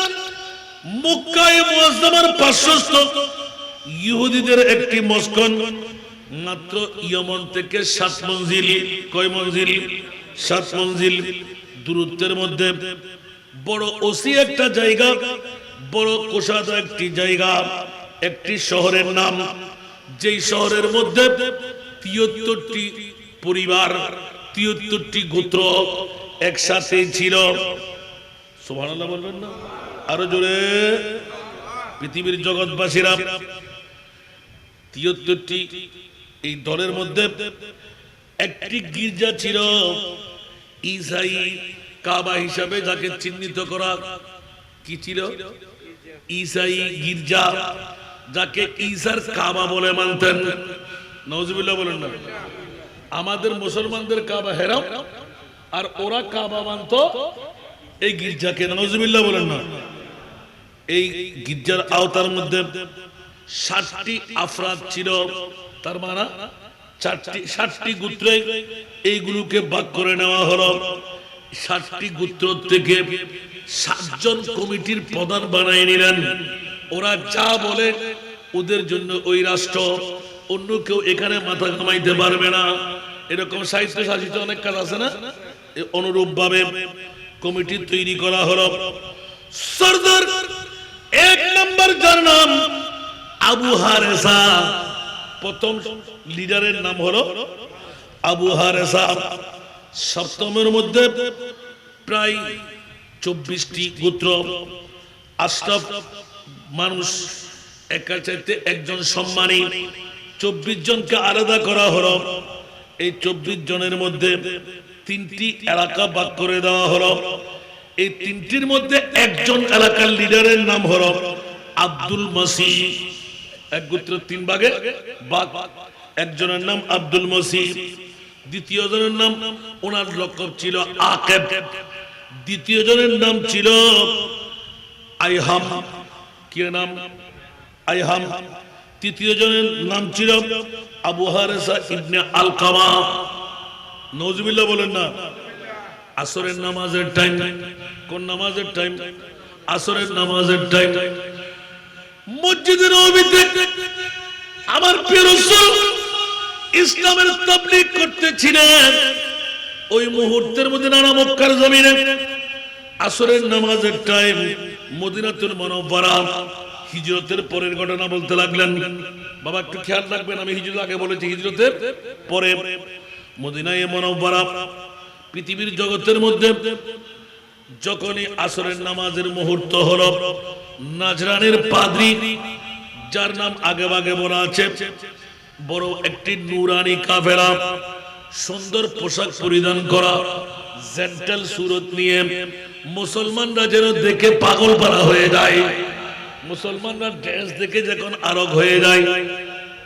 মক্কায়ে মুআজ্জামার পার্শ্বস্থ ইহুদিদের একটি মস্কন, মাত্র ইয়মন থেকে 7 মঞ্জিল। কয় মঞ্জিল? 7 মঞ্জিল দূরত্বের মধ্যে বড় ওসি একটা জায়গা, বড় কোষাদা একটি জায়গা, একটি শহরের নাম, যেই শহরের মধ্যে 73টি পরিবার, 73টি গোত্র একসাথে ছিল। সুবহানাল্লাহ বলবেন না আরো জোরে। পৃথিবীর জগৎবাসীরা 73টি এই দলের মধ্যে একটি গির্জা ছিল ঈসাই কাবা হিসাবে যাকে চিহ্নিত করা। কি ছিল? ঈসাই গির্জা, যাকে ঈসার কাবা বলে মানতেন। নাউজুবিল্লাহ বলেন না। আমাদের মুসলমানদের কাবা হেরাম, আর ওরা কাবা মানত এই গির্জাকে। নাউজুবিল্লাহ বলেন না। এই গির্জার আওতার মধ্যে 60টি আফরাদ ছিল, তার মানে 60টি গোত্রে এইগুলোকে ভাগ করে নেওয়া হলো। 60টি গোত্র থেকে 7 জন কমিটির প্রধান বানিয়ে নিলেন। ওরা যা বলে ওদের জন্য ওই রাষ্ট্র, অন্য কেউ এখানে মাথা ঘামাইতে পারবে না। এরকম সাহিত্য শাসিত অনেক কাজ আছে না? অনুরূপ ভাবে কমিটি তৈরি করা হলো। সরদার 1 নম্বর যার নাম আবু হারেসা, প্রথম লিডারের নাম হলো আবু হারেসা। সপ্তমের মধ্যে প্রায় 24টি গোত্র, আশরাফ মানুষ, একা চাইতে একজন সম্মানী। 24 জনকে আলাদা করা হলো। এই 24 জনের মধ্যে 3টি এলাকা ভাগ করে দেওয়া হলো। এই 3টির মধ্যে একজন এলাকার লিডারের নাম হলো আব্দুল মসিহ। এক গোত্র 3 ভাগে ভাগ। একজনের নাম আব্দুল মসিহ, দ্বিতীয় জনের নাম, ওনার লকব ছিল আকেব, দ্বিতীয় জনের নাম ছিল আইহাম। কি নাম? আইহাম। তৃতীয় জনের নাম ছিল আবু হারেসা ইবনে আলকামা। নাউজুবিল্লাহ বলেন না। আসরের নামাজের টাইম। কোন নামাজের টাইম? আসরের নামাজের টাইম। মসজিদে নববীতে আমার প্রিয় রাসূল ইসলামের তাবলীগ করতেছিলেন। ওই মুহূর্তের মধ্যে নানা মক্কার জমিনে আসরের নামাজের টাইম। মদিনাতুল মুনাওয়ারা হিজরতের পরের ঘটনা বলতে লাগলেন। বাবা একটু খেয়াল রাখবেন, আমি হিজরত আগে বলেছি, হিজরতের পরে মদিনায়ে মুনাওয়ারা পৃথিবীর জগতের মধ্যে যখনই আসরের নামাজের মুহূর্ত হলো, নাজরানের পাদ্রী, যার নাম আগে ভাগে বলা আছে, বড় একটি নূরানি কাফেলা, সুন্দর পোশাক পরিধান করা, জেন্টাল সুরত নিয়ে মুসলমানরা যেন দেখে পাগল পারা হয়ে যায়। মুসলমানরা ড্রেস দেখে যখন আরগ হয়ে যায়,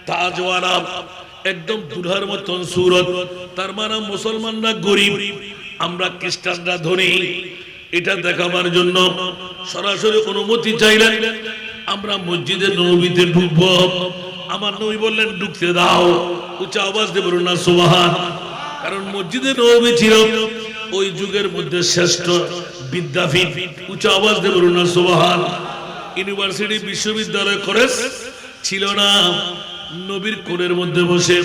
তাজওয়ালা একদম দুধার মতন সুরত, তার মানে মুসলমানরা গরিব, আমরা খ্রিস্টানরা ধনী। এটা দেখাবার জন্য সরাসরি অনুমতি চাইলেন, আমরা মসজিদে নববীতে ঢুকবো। আমার নবী বললেন ঢুকতে দাও। উচ্চ আওয়াজ দিয়ে বলুন না সুবহান। কারণ মসজিদে নববী ছিল ওই যুগের মধ্যে শ্রেষ্ঠ বিদ্যাপীঠ। উচ্চ আওয়াজ দিয়ে বলুন না সুবহান। ইউনিভার্সিটি, বিশ্ববিদ্যালয়, কলেজ ছিল না। নবীর কোলের মধ্যে বসে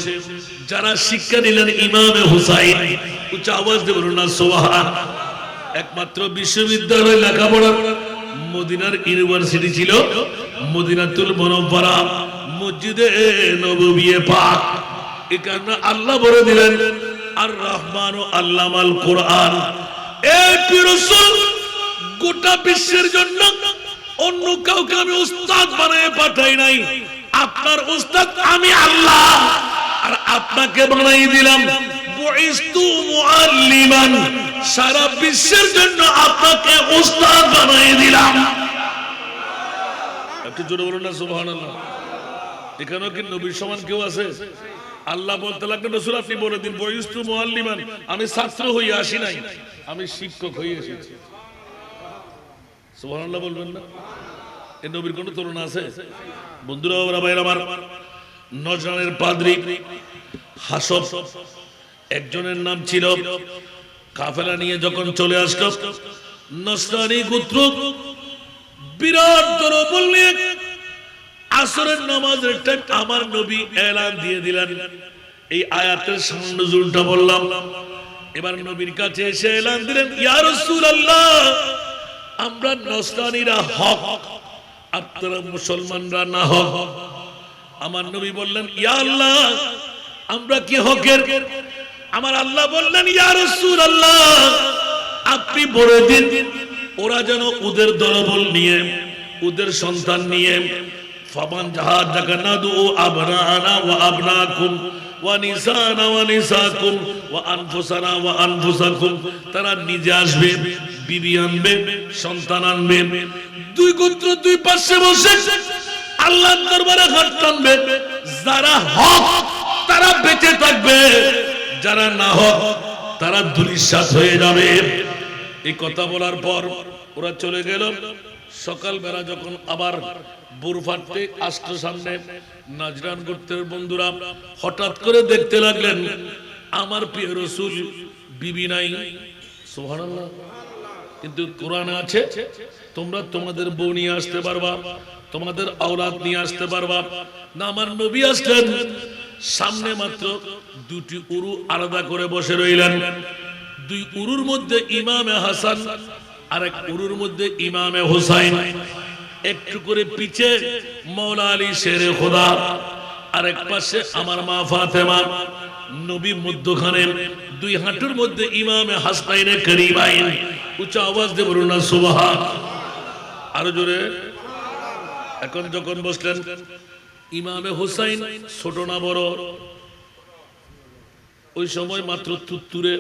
যারা শিক্ষা নিলেন ইমামে হুসাইন, উচ্চ আওয়াজ দিয়ে বলুন না সুবহান। একমাত্র বিশ্ববিদ্যালয় লেখাপড়ার মদিনার ইউনিভার্সিটি ছিল মদিনাতুল মুনাওয়ারা, মসজিদে নববী পাক। এই কারণে আল্লাহ বলে দিলেন আর রহমান আল্লামাল কোরআন। এই রাসূল গোটা বিশ্বের জন্য অন্য কাউকে আমি উস্তাদ বানিয়ে পাঠাই নাই, আপনার উস্তাদ আমি আল্লাহ, আর আপনাকে বানাই দিলাম বুইস্তু মুআল্লিমান, সারা বিশ্বের জন্য আপনাকে উস্তাদ বানাই দিলাম। একটু জোরে বলুন না সুবহানাল্লাহ। এখানেও কি নবীর সমান কেউ আছে? আল্লাহ বলতে লাগলেন রাসূল আপনি বলে দিন বুইস্তু মুআল্লিমান, আমি ছাত্র হয়ে আসি নাই, আমি শিক্ষক হয়ে এসেছি। সুবহানাল্লাহ বলবেন না? এই নবীর কোন তুলনা আছে? বন্ধুরা ওরা ভাইরা আমার, নজরানের পাদ্রী হাসব একজনের নাম ছিল, কাফেলা নিয়ে যখন চলে আসলো নসরানী গোত্র, বিরাট দরবল নিয়ে আসরের নামাজের টাইম আমার নবী এলান দিয়ে দিলেন। এই আয়াতের নজুলটা বললাম। এবার নবীর কাছে এসে এলান দিলেন, ইয়া রাসূলুল্লাহ আমরা নসরানীরা হক, আপনারা মুসলমানরা না হক। আমার নবী বললেন ইয়া আল্লাহ আমরা কি হকের? আমার আল্লাহ বললেন ইয়া রাসূলুল্লাহ আপনি বলে দিন ওরা যেন ওদের দলবল নিয়ে, ওদের সন্তান নিয়ে, ফামান জাহাদাকা নাদু আবনানা ওয়া আবনাকুম ওয়া নিসানা ওয়া নিসাকুম ওয়া আনফুসানা ওয়া আনফুসাকুম, তারা নিজে আসবে, বিবি আনবে, সন্তান আনবে, দুই গোত্র দুই পাশে বসে আল্লাহর দরবারে হাত টানবে। যারা হক তারা বেঁচে থাকবে, যারা না হক তারা ধূলিসাৎ হয়ে যাবে। এই কথা বলার পর ওরা চলে গেল। সকালবেলা যখন আবার ভোর ফাটতে আসতো সামনে, নাজরান গোত্রের বন্ধুরা হঠাৎ করে দেখতে লাগলেন আমার প্রিয় রাসূল বিবি নাই। সুবহানাল্লাহ। কিন্তু কোরআনে আছে তোমরা তোমাদের বউ নিয়ে আসতে পারবা, তোমাদের আওলাদ নিয়ে আসতে পারবা না। আমার নবী আসলেন, সামনে মাত্র দুটি উরু আলাদা করে বসে রইলেন। দুই উরুর মধ্যে ইমামে হাসান আর এক উরুর মধ্যে ইমামে হুসাইন, একটু করে পিছে মাওলা আলী শেরে খোদা, আর এক পাশে আমার মা ফাতেমা। নবী মধ্যখানে, দুই হাঁটুর মধ্যে ইমামে হাসনাইনে করিমাইন। উচ্চ আওয়াজ দিয়ে বলুন না সুবহান। আরো জোরে। এখন যখন বসলেন ইমামে হুসাইন ছোট না বড়? ওই সময় মাত্র তুত্তুরে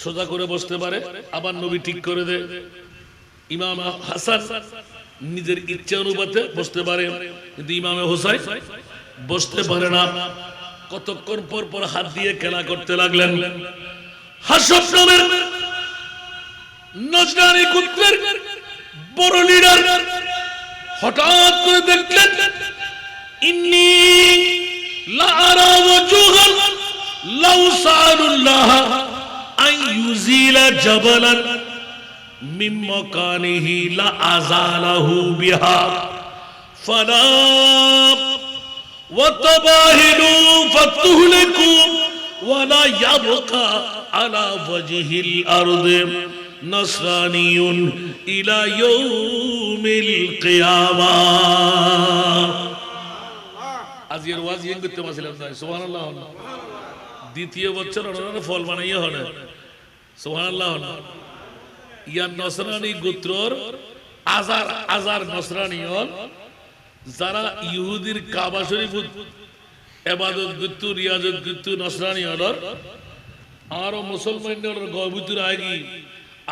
সোজা করে বসতে পারে, আবার নবী ঠিক করে দেয়। ইমাম হাসান নিজের ইচ্ছা অনুপাতে বসতে পারে, কিন্তু ইমামে হুসাইন বসতে পারে না। কতক্ষণ পর পর হাত দিয়ে খেলা করতে লাগলেন। হাসব নামের নজরানি গোত্রের বড় লিডার হঠাৎ করে দেখলেন ইন্নী লা আরা ওয়াজুহান লাউ সাআলুল্লাহ আন ইউজিলা জাবালান মিন মাকানিহি লা আযালাহু বিহা ফালা ওয়া তাবাহিলু ফাতুহলিকু ওয়া লা ইয়াবকা আলা ওয়াজহিল আরদি নসরানিয়ুন ইলা ইয়াউমিল কিয়ামাহ। আজকের ওয়াজ ইয়ে করতে পারছিলাম না। সুবহানাল্লাহ। দ্বিতীয় বছর ওনারা ফল বানাইয়া হন। সুবহানাল্লাহ। ইয়া নসরানি গোত্রর আজার আজার নসরানি হল, যারা ইহুদির কাবা শরীফ ইবাদত করত, রিয়াজত করত, নসরানি হল। আর মুসলমানদের গর্বিত আগি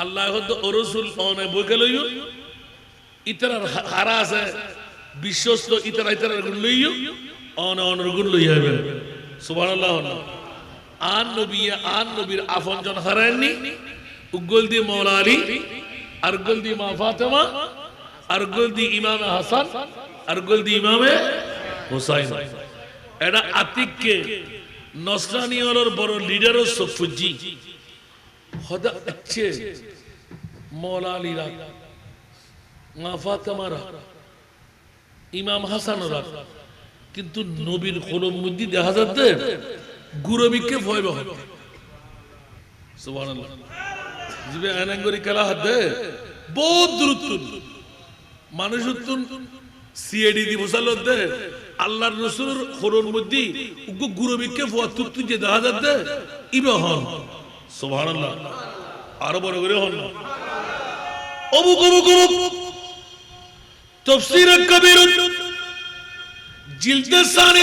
আল্লাহ হদ রাসূল অনে বকে লইও, ইতরার হারা আছে বিশ্বস্ত, ইতরা ইতরার গুণ লইও, অনে অনর গুণ লইয়া যাবেন। সুবহানাল্লাহ। আর নবীর আপনজন হারায়নি। উগল দি মাওলা আলী, আর গল দি মা ফাতেমা, আর গল দি ইমামে হাসান, আর গল দি ইমামে হুসাইন। এটা আতিককে নসরানি হলোর বড় লিডার ও সফুজি হদা अच्छे মাওলা আলীরা, মা ফাতেমারা, ইমাম হাসানরা কিন্তু নবীর কলম মধ্যে দেখা যাচ্ছে গুরবিকে ভয় ভয় সুবহানাল্লাহ জিবে আনাঙ্গরি খেলা হাতে বহুত দূরত্ব মানুষ সিএডি দি বসালো দে আল্লাহর রাসূলের কলম মধ্যে উগ্র গুরবিকে ভয় তুই যে দেখা যাচ্ছে ইবে হন সুবহানাল্লাহ আরো বড় করে হন অবু কবু কবু তাফসীর কবির জিলদে সানি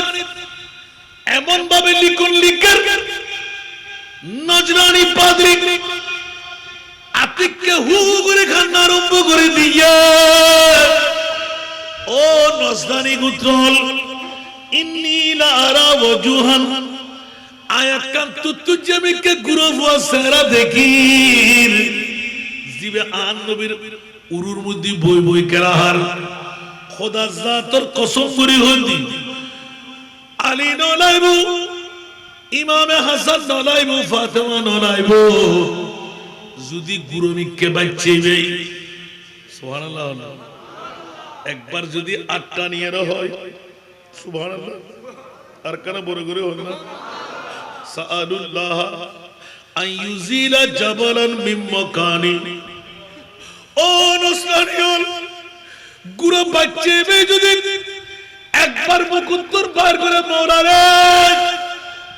এমন ভাবে লিখেন নজরানি পাদ্রী আতিককে হু করে কান্না আরম্ভ করে দিয়ে ও নজরানি গোত্রল ইন্নী লা আরা ওয়াজুহান আয়াত কান তুতুজমিকে গুরব সেরা দেখির জিবে আন নবীর উরুর মধ্যে বই বই কেরাহার খোদা জাতর কসম করে হইদি আলী নলাইবু ইমামে হাসান নলাইবু ফাতেমা নলাইবু যদি গুরুমিককে বাঁচিবে সুবহানাল্লাহ একবার যদি আটটা নিয়ে হয় সুবহানাল্লাহ আর কেন বড় করে হল না সাআলুল্লাহ আন ইউজিলা জাবালান মিন মাকানি ও নসরানিয়ল গুরু বাঁচিবে যদি একবার মুকুদ্দর পার করে মওলারে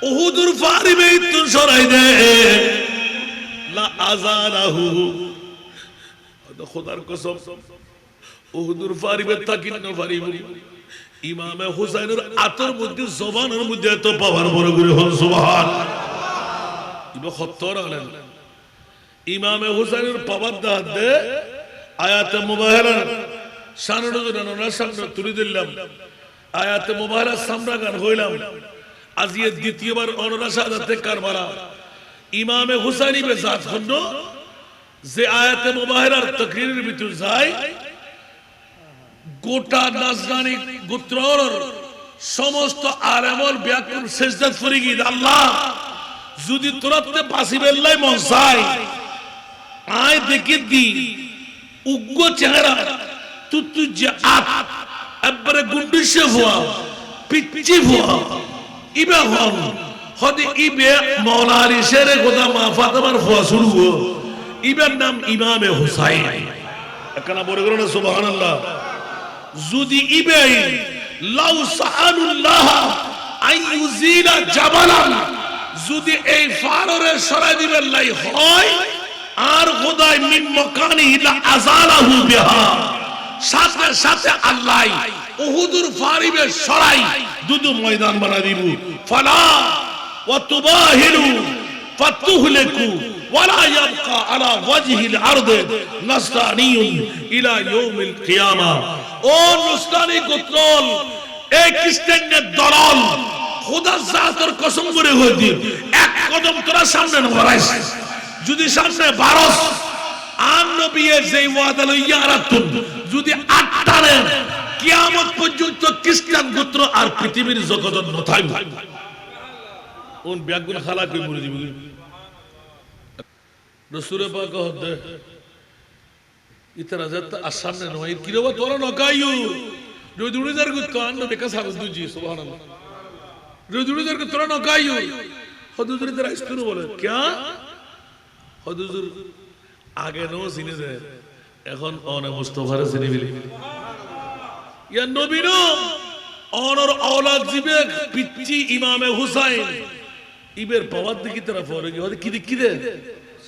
উহুদুর ফারিবে তুই সরাই দে লা আযারাহু খোদার কসম উহুদুর ফারিবে তাকিন না ফারিব ইমামে হুসাইনের আতর মধ্যে জবানের মধ্যে এত পাওয়ার বড় করে হল সুবহানাল্লাহ ইবা খত্তর আলেন ইমামে হুসাইনের পাওয়ার দে আয়াতে মুবাহরা শানড় না সামনে তুলে দিলাম আয়াতে মুবাহরা সামরা গান হইলাম আজ এই দ্বিতীয়বার অনরা শাহাদাতে কারবালা ইমামে হুসাইনি বে জাত খন্ড যে আয়াতে মুবাহরার তাকরীরের ভিতর যায় গোটা নাজরানি গোত্রর সমস্ত আলেমর ব্যাকুল সিজদাত করি গিয়ে আল্লাহ যদি তোরাতে বাসিবেল্লাই মন চাই আয় দেখি দি উগ্র চেহারা তুই যে একবারে গুন্ডিসে হওয়া পিচ্ছি হওয়া ইবে হন হদে ইবে মওলার ইশারে গোদা মা ফাতেমার হওয়া শুরু হো ইবের নাম ইমামে হুসাইন একনা বড় করে সুবহানাল্লাহ যদি ইবে লাউ সাআলুল্লাহ আইয়ুজিলা জাবালান যদি এই ফাররে সরাই দিবেন লাই হয় আর খোদাই মিন মাকানি লা আযালাহু বিহা সাথে সাথে আল্লাহ উহুদুর ফারিবে সরাই দুদু ময়দান বানা দিব ফালা ওয়া তুবাহিলু ফাতুহলিকু ওয়ালা ইয়াবকা আলা ওয়াজহিল আরদ নাসরানিয়ুন ইলা ইয়াউমিল কিয়ামা ও নসরানি গোত্রল এই খ্রিস্টানদের দলাল খোদা জাতের কসম করে হইদি এক কদম তোরা সামনে নড়াইস যদি সামনে বারস আর নবীয়ে যে ওয়াদা লইয়া রাখতুন যদি আটটারে কিয়ামত পর্যন্ত খ্রিস্টান গোত্র আর পৃথিবীর জগৎ নথাইব কোন ব্যাগুন খালা কই মরে দিবি রাসূল পাক হদে ইতরা জাত আর সামনে নয় কি রে তোরা নকাইও যদি উড়ে যার গো কান বেকা সাগত দুজি সুবহানাল্লাহ যদি উড়ে যার গো তোরা নকাইও হুজুর তেরা ইস্তুর বলে क्या হুজুর আগে নো চিনে দে এখন অনে মুস্তাফারে চিনি বিলি ইয়া নবী নো অনর আওলাদ জিবে পিচ্চি ইমামে হুসাইন ইবের পাওয়ার দিকে তারা ফরে গিয়ে কি দেখি দে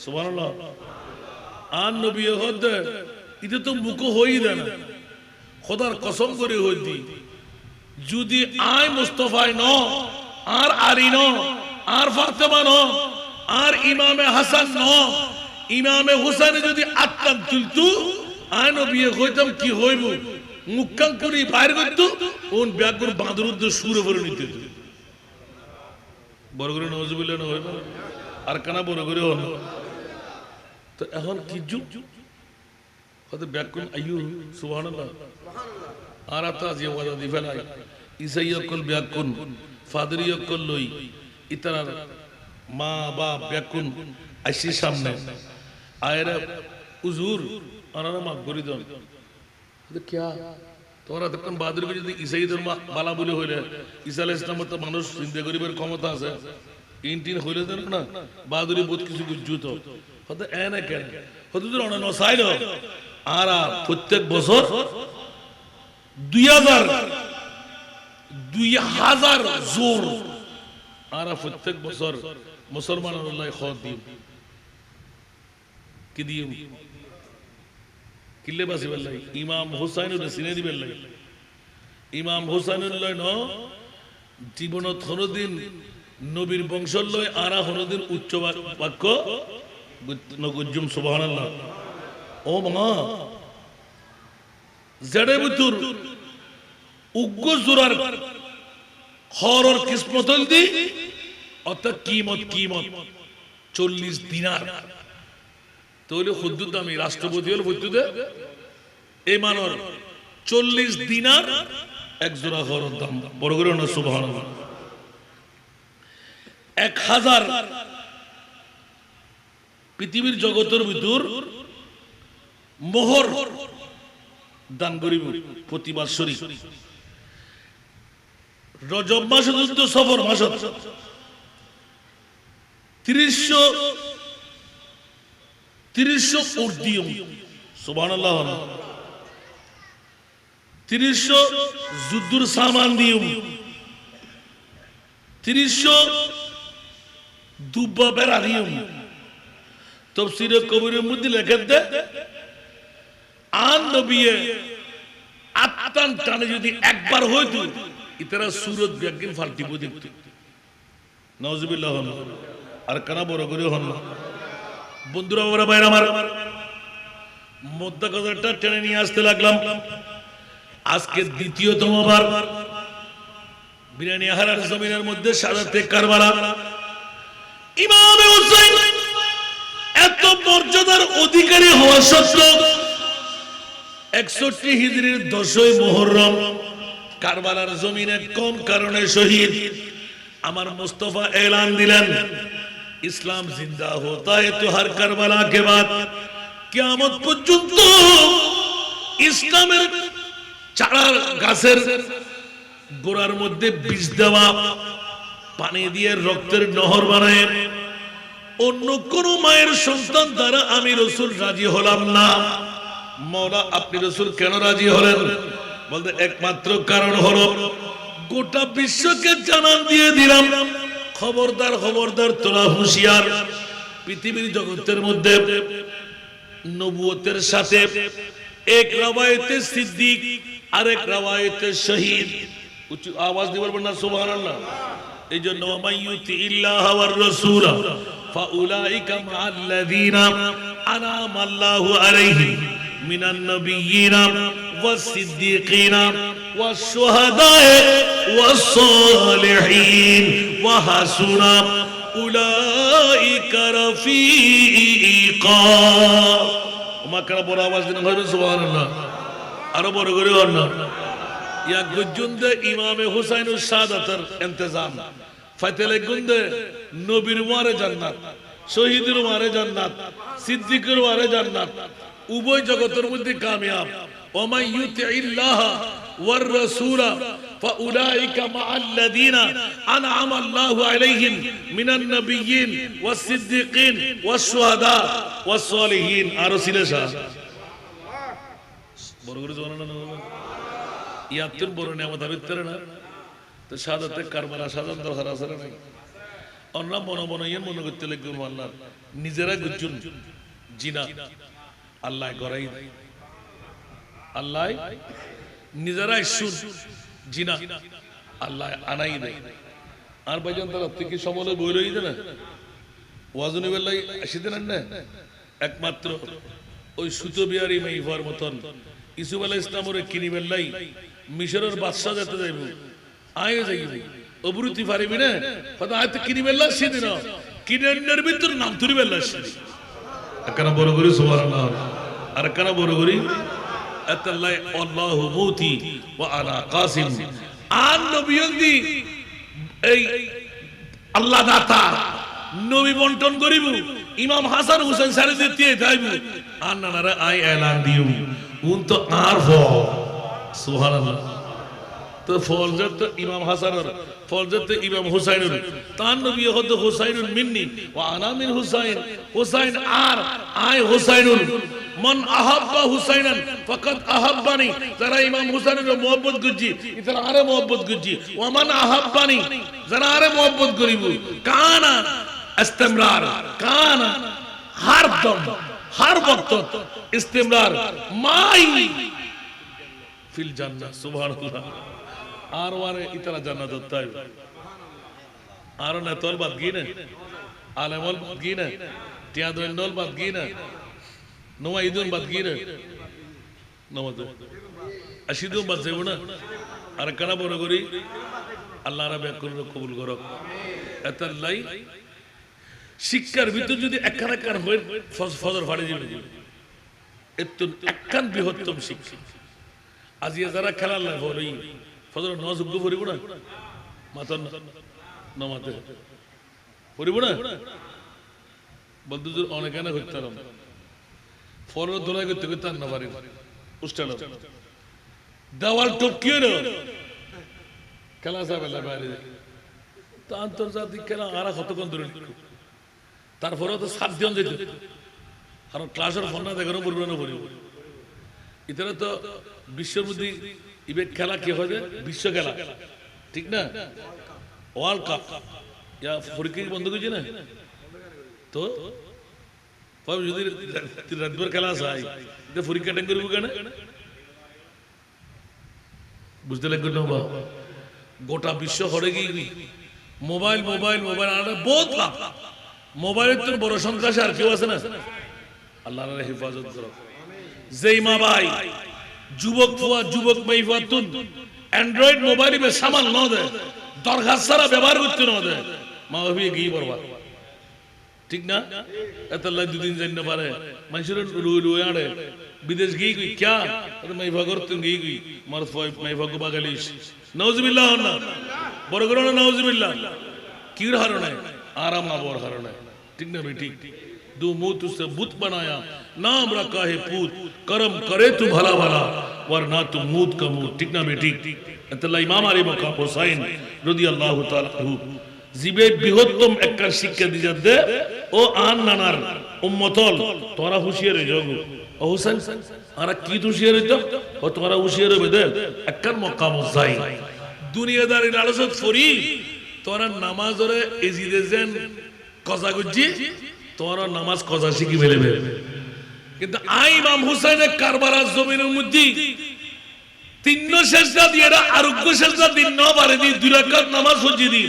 সুবহানাল্লাহ আর নবী হদ ইতে তো মুখ হই দে না খোদার কসম করে হইদি যদি আয় মুস্তাফায় ন আর আলী ন আর ফাতেমা ন আর ইমামে হাসান ন ইমামে হুসাইন যদি আত্মান তুলতু আয় নবী হইতাম কি হইব মুক্কান করি বাইরে করতো ওন ব্যাগুর বাঁদরুদ্দ সুরে ভরে নিতে বড় করে নজবিল্লাহ না হইব আর কানা বড় করে হন তো এখন কি যুগ হতে ব্যাকুন আইয়ু সুবহানাল্লাহ আর আতা যে ওয়াদা দি ফেলাই ইসাইয়াকুল ব্যাকুন ফাদরিয়াকুল লই ইতার মা বাপ ব্যাকুন আইসি সামনে আয়রা হুজুর আনারা মাফ করে দেন क्या তোমরা তখন বাহাদুরকে যদি ইসাই ধর্ম বালা বলে হইলে ঈসা আলাইহিস সালামের তো মানুষ চিন্তা করিবার ক্ষমতা আছে ইনটিন হইলে দেন না বাহাদুরি বহুত কিছু গুজুত হতে এনে কেন হতে তো অন্য সাইড আর প্রত্যেক বছর 2000 জোর আর প্রত্যেক বছর মুসলমানুল্লাহ খত দিম কি দিম কিল্লে বাসি বেল্লাই ইমাম হুসাইনুর সিনে দি বেল্লাই ইমাম হুসাইনুল্লাহ ন জীবনত কোনদিন নবীর বংশর লয় আরা কোনদিন উচ্চ বাক্য নগুজুম সুবহানাল্লাহ ও মা জড়ে বুতুর উগ্র জোরার হরর কিসমতল দি অর্থাৎ কিমত 40 দিনার তাহলে হুদ্দুদ দামি রাষ্ট্রপতি হল হুদ্দুদে এই মানর 40 দিনার এক জোড়া হরর দাম বড় করে না সুবহানাল্লাহ 1000 পৃথিবীর জগতের ভিতর মোহর দান করিব প্রতি বৎসরই রজব মাস যুদ্ধ সফর মাস 300 উর্দিয়ম সুবহানাল্লাহ 300 যুদ্ধর সামান দিয়ম 300 দুব্বা বেড়া দিয়ম তাফসীরে কবিরের মধ্যে লেখা দেয় আন নবিয়ে আত্মান টানে যদি একবার হইতো ইতারা সুরত বিজ্ঞান ফাল্টিব দেখতো নাউজুবিল্লাহ আর কানা বড় করে হন না বন্ধুরা ওরা বাইরে আমার মধ্যা কথাটা টেনে নিয়ে আসতে লাগলাম আজকে দ্বিতীয়তম বার বিরানি আহারার জমিনের মধ্যে শাহাদাতে কারবালা ইমাম হুসাইন এত মর্যাদার অধিকারী হওয়া সত্ত্বেও 61 হিজরির 10ই মুহররম কারবালার জমিনে কোন কারণে শহীদ আমার মুস্তাফা এলান দিলেন ইসলাম জিন্দা होता है तो हर करबला के बाद কিয়ামত পর্যন্ত ইসলামের চারা গাছের গোড়ার মধ্যে বীজ দেওয়া পানি দিয়ে রক্তের নহর বানায় অন্য কোন মায়ের সন্তান দ্বারা আমি রাসূল রাজি হলাম না মওলা আপনি রাসূল কেন রাজি হলেন বলতে একমাত্র কারণ হলো গোটা বিশ্বকে জানান দিয়ে দিলাম খবরদার খবরদার তোরা হুঁশিয়ার পৃথিবীর জগতের মধ্যে নবুয়তের সাথে এক রওয়ায়েতে সিদ্দিক আরেক রওয়ায়েতে শহীদ উচ্চ আওয়াজ দিয়ে বলবেন না সুবহানাল্লাহ এইজন্য মাইয়ুতি ইল্লাহ ওয়ার রাসূল ফাউলাইকা মাআল্লাযীনা আনআমা আল্লাহু আলাইহিম মিনান নাবিয়্যিনা والصديقين والشهداء والصالحين وحسن أولئك رفيقا وما كان بڑا آواز دینا بھائی سبحان اللہ ارو بڑا گری ورنہ یا گجند امام حسین السادتر انتظام فتح گند نبیر وارے جنت শহীদের ওয়ারে জান্নাত সিদ্দিকের ওয়ারে জান্নাত উভয় জগতের মধ্যে কামিয়াব ওমাই ইউতিল্লাহ ওয়ার রাসূল ফাউলাইকা মাআল্লাযীনা আনআমা আল্লাহু আলাইহিম মিনান নাবিয়্যিন ওয়াস সিদ্দিকিন ওয়াস শুহাদা ওয়াস সালিহিন আর সিলেশা বড় করে জানা না ইয়াতের বড় নিয়ামত ভিতরে না তো শাহাদাতে কারবালা শাহাদাত দরকার আছে না অন্য মনে মনে মনে করতে লাগবে আল্লাহ নিজেরা গুজুন জিনা আল্লাহ করাই আল্লাহ নিজেরাই শুন জিনা আল্লাহ আনাই দেয় আর ভাইজান তারা থেকে সমলে বই রই না ওয়াজনি বেলাই আসিতে না একমাত্র ওই সুতো বিহারি মাইফার মতন ইসুফ আলাইহিস ইসলামের কিনি বেলাই মিশরের বাদশা যেতে যাইব আয়ে যাইব অবরুতি পারিবি না কথা আয়তে কিনি বেলা সেদিন কিনের ভিতর নাম তুরি বেলা সেদিন একখানা বড় করি সুবহানাল্লাহ আর একখানা বড় করি আতাল্লাহ আল্লাহু মুতি ওয়া আনা কাসিম আর নবীয়ন্দি এই আল্লাহ দাতা নবী বন্টন করিব ইমাম হাসান হুসাইন সারে দিতে যাইব আর নানারা আই এলান দিও উন তো আর সুবহানাল্লাহ। তো ফরজত তো ইমাম হাসানের, ফরজত তো ইমাম হুসাইনের, তার নবী হতো হুসাইনুন মিন্নি ওয়া আনা মিন হুসাইন, হুসাইন আর আই হুসাইনুন, মান আহাব্বা হুসাইনান ফাকাদ আহাব্বানি, যারা ইমাম হুসাইনের মোহব্বত করছি ইতারা আরে মোহব্বত করছি, ওয়া মান আহাব্বানি, যারা আরে মোহব্বত করিব, কানা ইস্তিমরার, কানা হর দম হর ওয়াক্ত ইস্তিমরার মাই ফিল জান্নাহ। সুবহানাল্লাহ। আর ওয়ারে ইতারা জান্নাত তাই আর না তোর বাদ গিনে আলেমল বাদ গিনে টিয়াদুল বাদ গিনে নোয়া ইদুন বাদ গিনে নমাজ আশিদুন বাদ যাইব না। আর কানা বড় করি আল্লাহ রাব্বি কবুল করো। এতাল্লাই শিক্ষার ভিতর যদি একখান একখান হয়ে ফজর ফাড়ে যাবে, এত একখান বৃহত্তম শিক্ষা। আজিয়া যারা খেলার লাগে হল ফজর নামাজ উগ্র পড়িব না, মাতার নামাতে পড়িব না বলতে অনেক এনে করতে পারলাম ফলের দোলাই করতে করতে আর না পারি উষ্টাল দেওয়াল টপকিয়ে না খেলা যাবে বাইরে তো আন্তর্জাতিক খেলা আর কতক্ষণ ধরে তারপরেও তো 7 দিন যেত কারণ ক্লাসের ফোন না দেখানো পড়বে না পড়িব। ইতারা তো বিশ্বের মধ্যে ইভেন্ট খেলা কি হয়, বিশ্ব খেলা ঠিক না, ওয়ার্ল্ড কাপ ইয়া পরীক্ষা বন্ধ করছে না, তো যদি রাতভর খেলা চাই পরীক্ষা টাইম করবো কেন বুঝতে লাগবে না। গোটা বিশ্ব হরে গিয়ে মোবাইল মোবাইল মোবাইল বহুত লাভ, মোবাইলের তো বড় সন্ত্রাসী আর কেউ আছে না। আল্লাহ হেফাজত করো। যেই মা ভাই যুবক ফুয়া যুবক মাইফা তুন অ্যান্ড্রয়েড মোবাইল মে সামাল ন দে, দরখাস্ত ছাড়া ব্যবহার করতে ন দে, মা ভাবি গিয়ে বরবাদ ঠিক না। এত লাই দুদিন যাই না পারে মানুষের রুই রুই আড়ে বিদেশ গিয়ে গই ক্যা মাইফা করতে গিয়ে গই মার মাইফা গো বাগালিস নাউজুবিল্লাহ না বড় করো না নাউজুবিল্লাহ কির হারণে आराम ना बोर हरण है ठीक ना बेटी दो मुंह तुझसे बुत बनाया नाम रखा है पूत कर्म करे तू भला भला वरना तू मूत का मूत ठीक ना बेटी अतला इमाम आली मकाम हुसैन রাদিয়াল্লাহু তাআলা আনহু জিবে বৃহত্তম একটা শিক্ষা দিয়ে দে ও আন নানার উম্মতল তোরা হুঁশিয়ার হয়ে যাও ও হুসেন আর কি হুঁশিয়ার হইতো ও তোরা হুঁশিয়ার হবে দে একখান মকাম হুসাইন দুনিয়াদারি লালসত ফরি তোরা নামাজ ওরে এজিদে যেন কজা গুজি তোরা নামাজ কজা শিখি ফেলবে। কিন্তু আই ইমাম হুসাইনের কারবালার জমিনের মধ্যে তিন সেজদা দিয়ে আরোগ্য সেজদা দিন ন পারে দি 2 রাকাত নামাজ হজি দি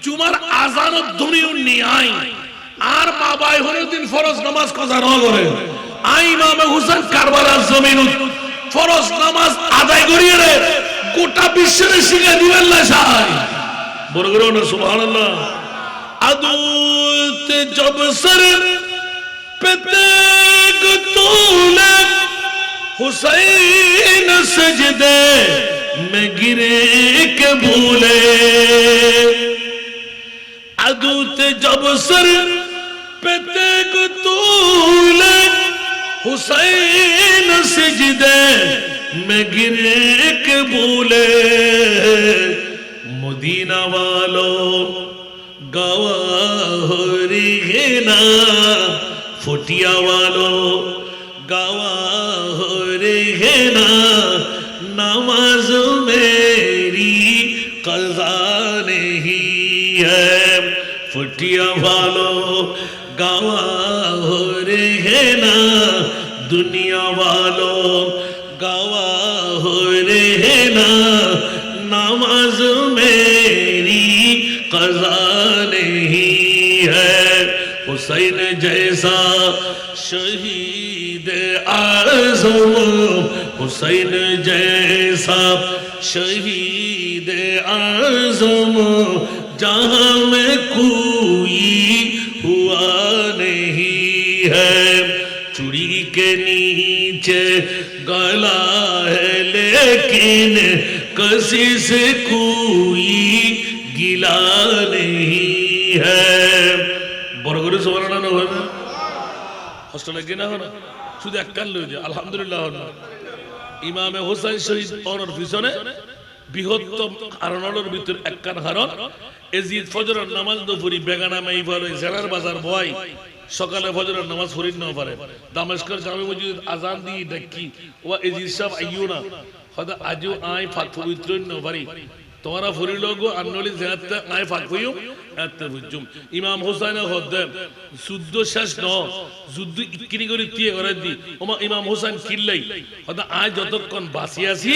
জুমার আযান ধ্বনিও নি আই আর মা ভাই হরে দিন ফরজ নামাজ কজা ন করে আই ইমাম হুসাইন কারবালার জমিন ফরজ নামাজ আদায় করিয়ে রে গোটা বিশ্বের শিখে দিবেন না সাই বড় করো না সুবহানাল্লাহ। আদুত জব সর पे तेग तूले हुसैन सजदे में गिरे के भूले अदूत जब सर पे तेग तूले हुसैन सजदे में गिरे के भूले मदीना वालों गवाह रे ना फुटिया वालों गवाह रे ना नमाज मेरी कज़ा नहीं है फुटिया वालों गवाह रे ना दुनिया वालों गवाह रे ना नमाज मेरी कज़ा नहीं है हुसैन जैसा शहीद आज़म हुसैन जैसा शहीद आज़म जहां में कोई हुआ नहीं है चूड़ी के नीचे गला है लेकिन किसी से कोई गिला नहीं है বড় করে সুবহানাল্লাহ না হয় না কষ্ট লাগে না হয় না শুধু এক কান লয়ে যায় আলহামদুলিল্লাহ হয় না ইমামে হোসেন শহীদ অনর পিছনে বৃহত্তম হারনের ভিতর একখান হারন এজিদ ফজরের নামাজ দুপুরি বেগানা মাই বলে জেলার বাজার বয় সকালে ফজরের নামাজ পড়িন না পারে দামেস্কর জামে মসজিদ আজান দি ডাকি ও এজিদ সাহেব আইও না হয়তো আজও আয় ফাঁক পবিত্র না পারি তোমারা ফরি লোক আন্নলি জেনাতে আয় ফাঁক হইও এত বুঝুম ইমাম হোসেন হদ্দে যুদ্ধ শেষ ন যুদ্ধ ইকিনি করে দিয়ে করে দি ওমা ইমাম হোসেন কিল্লাই হয়তো আয় যতক্ষণ বাঁচি আছি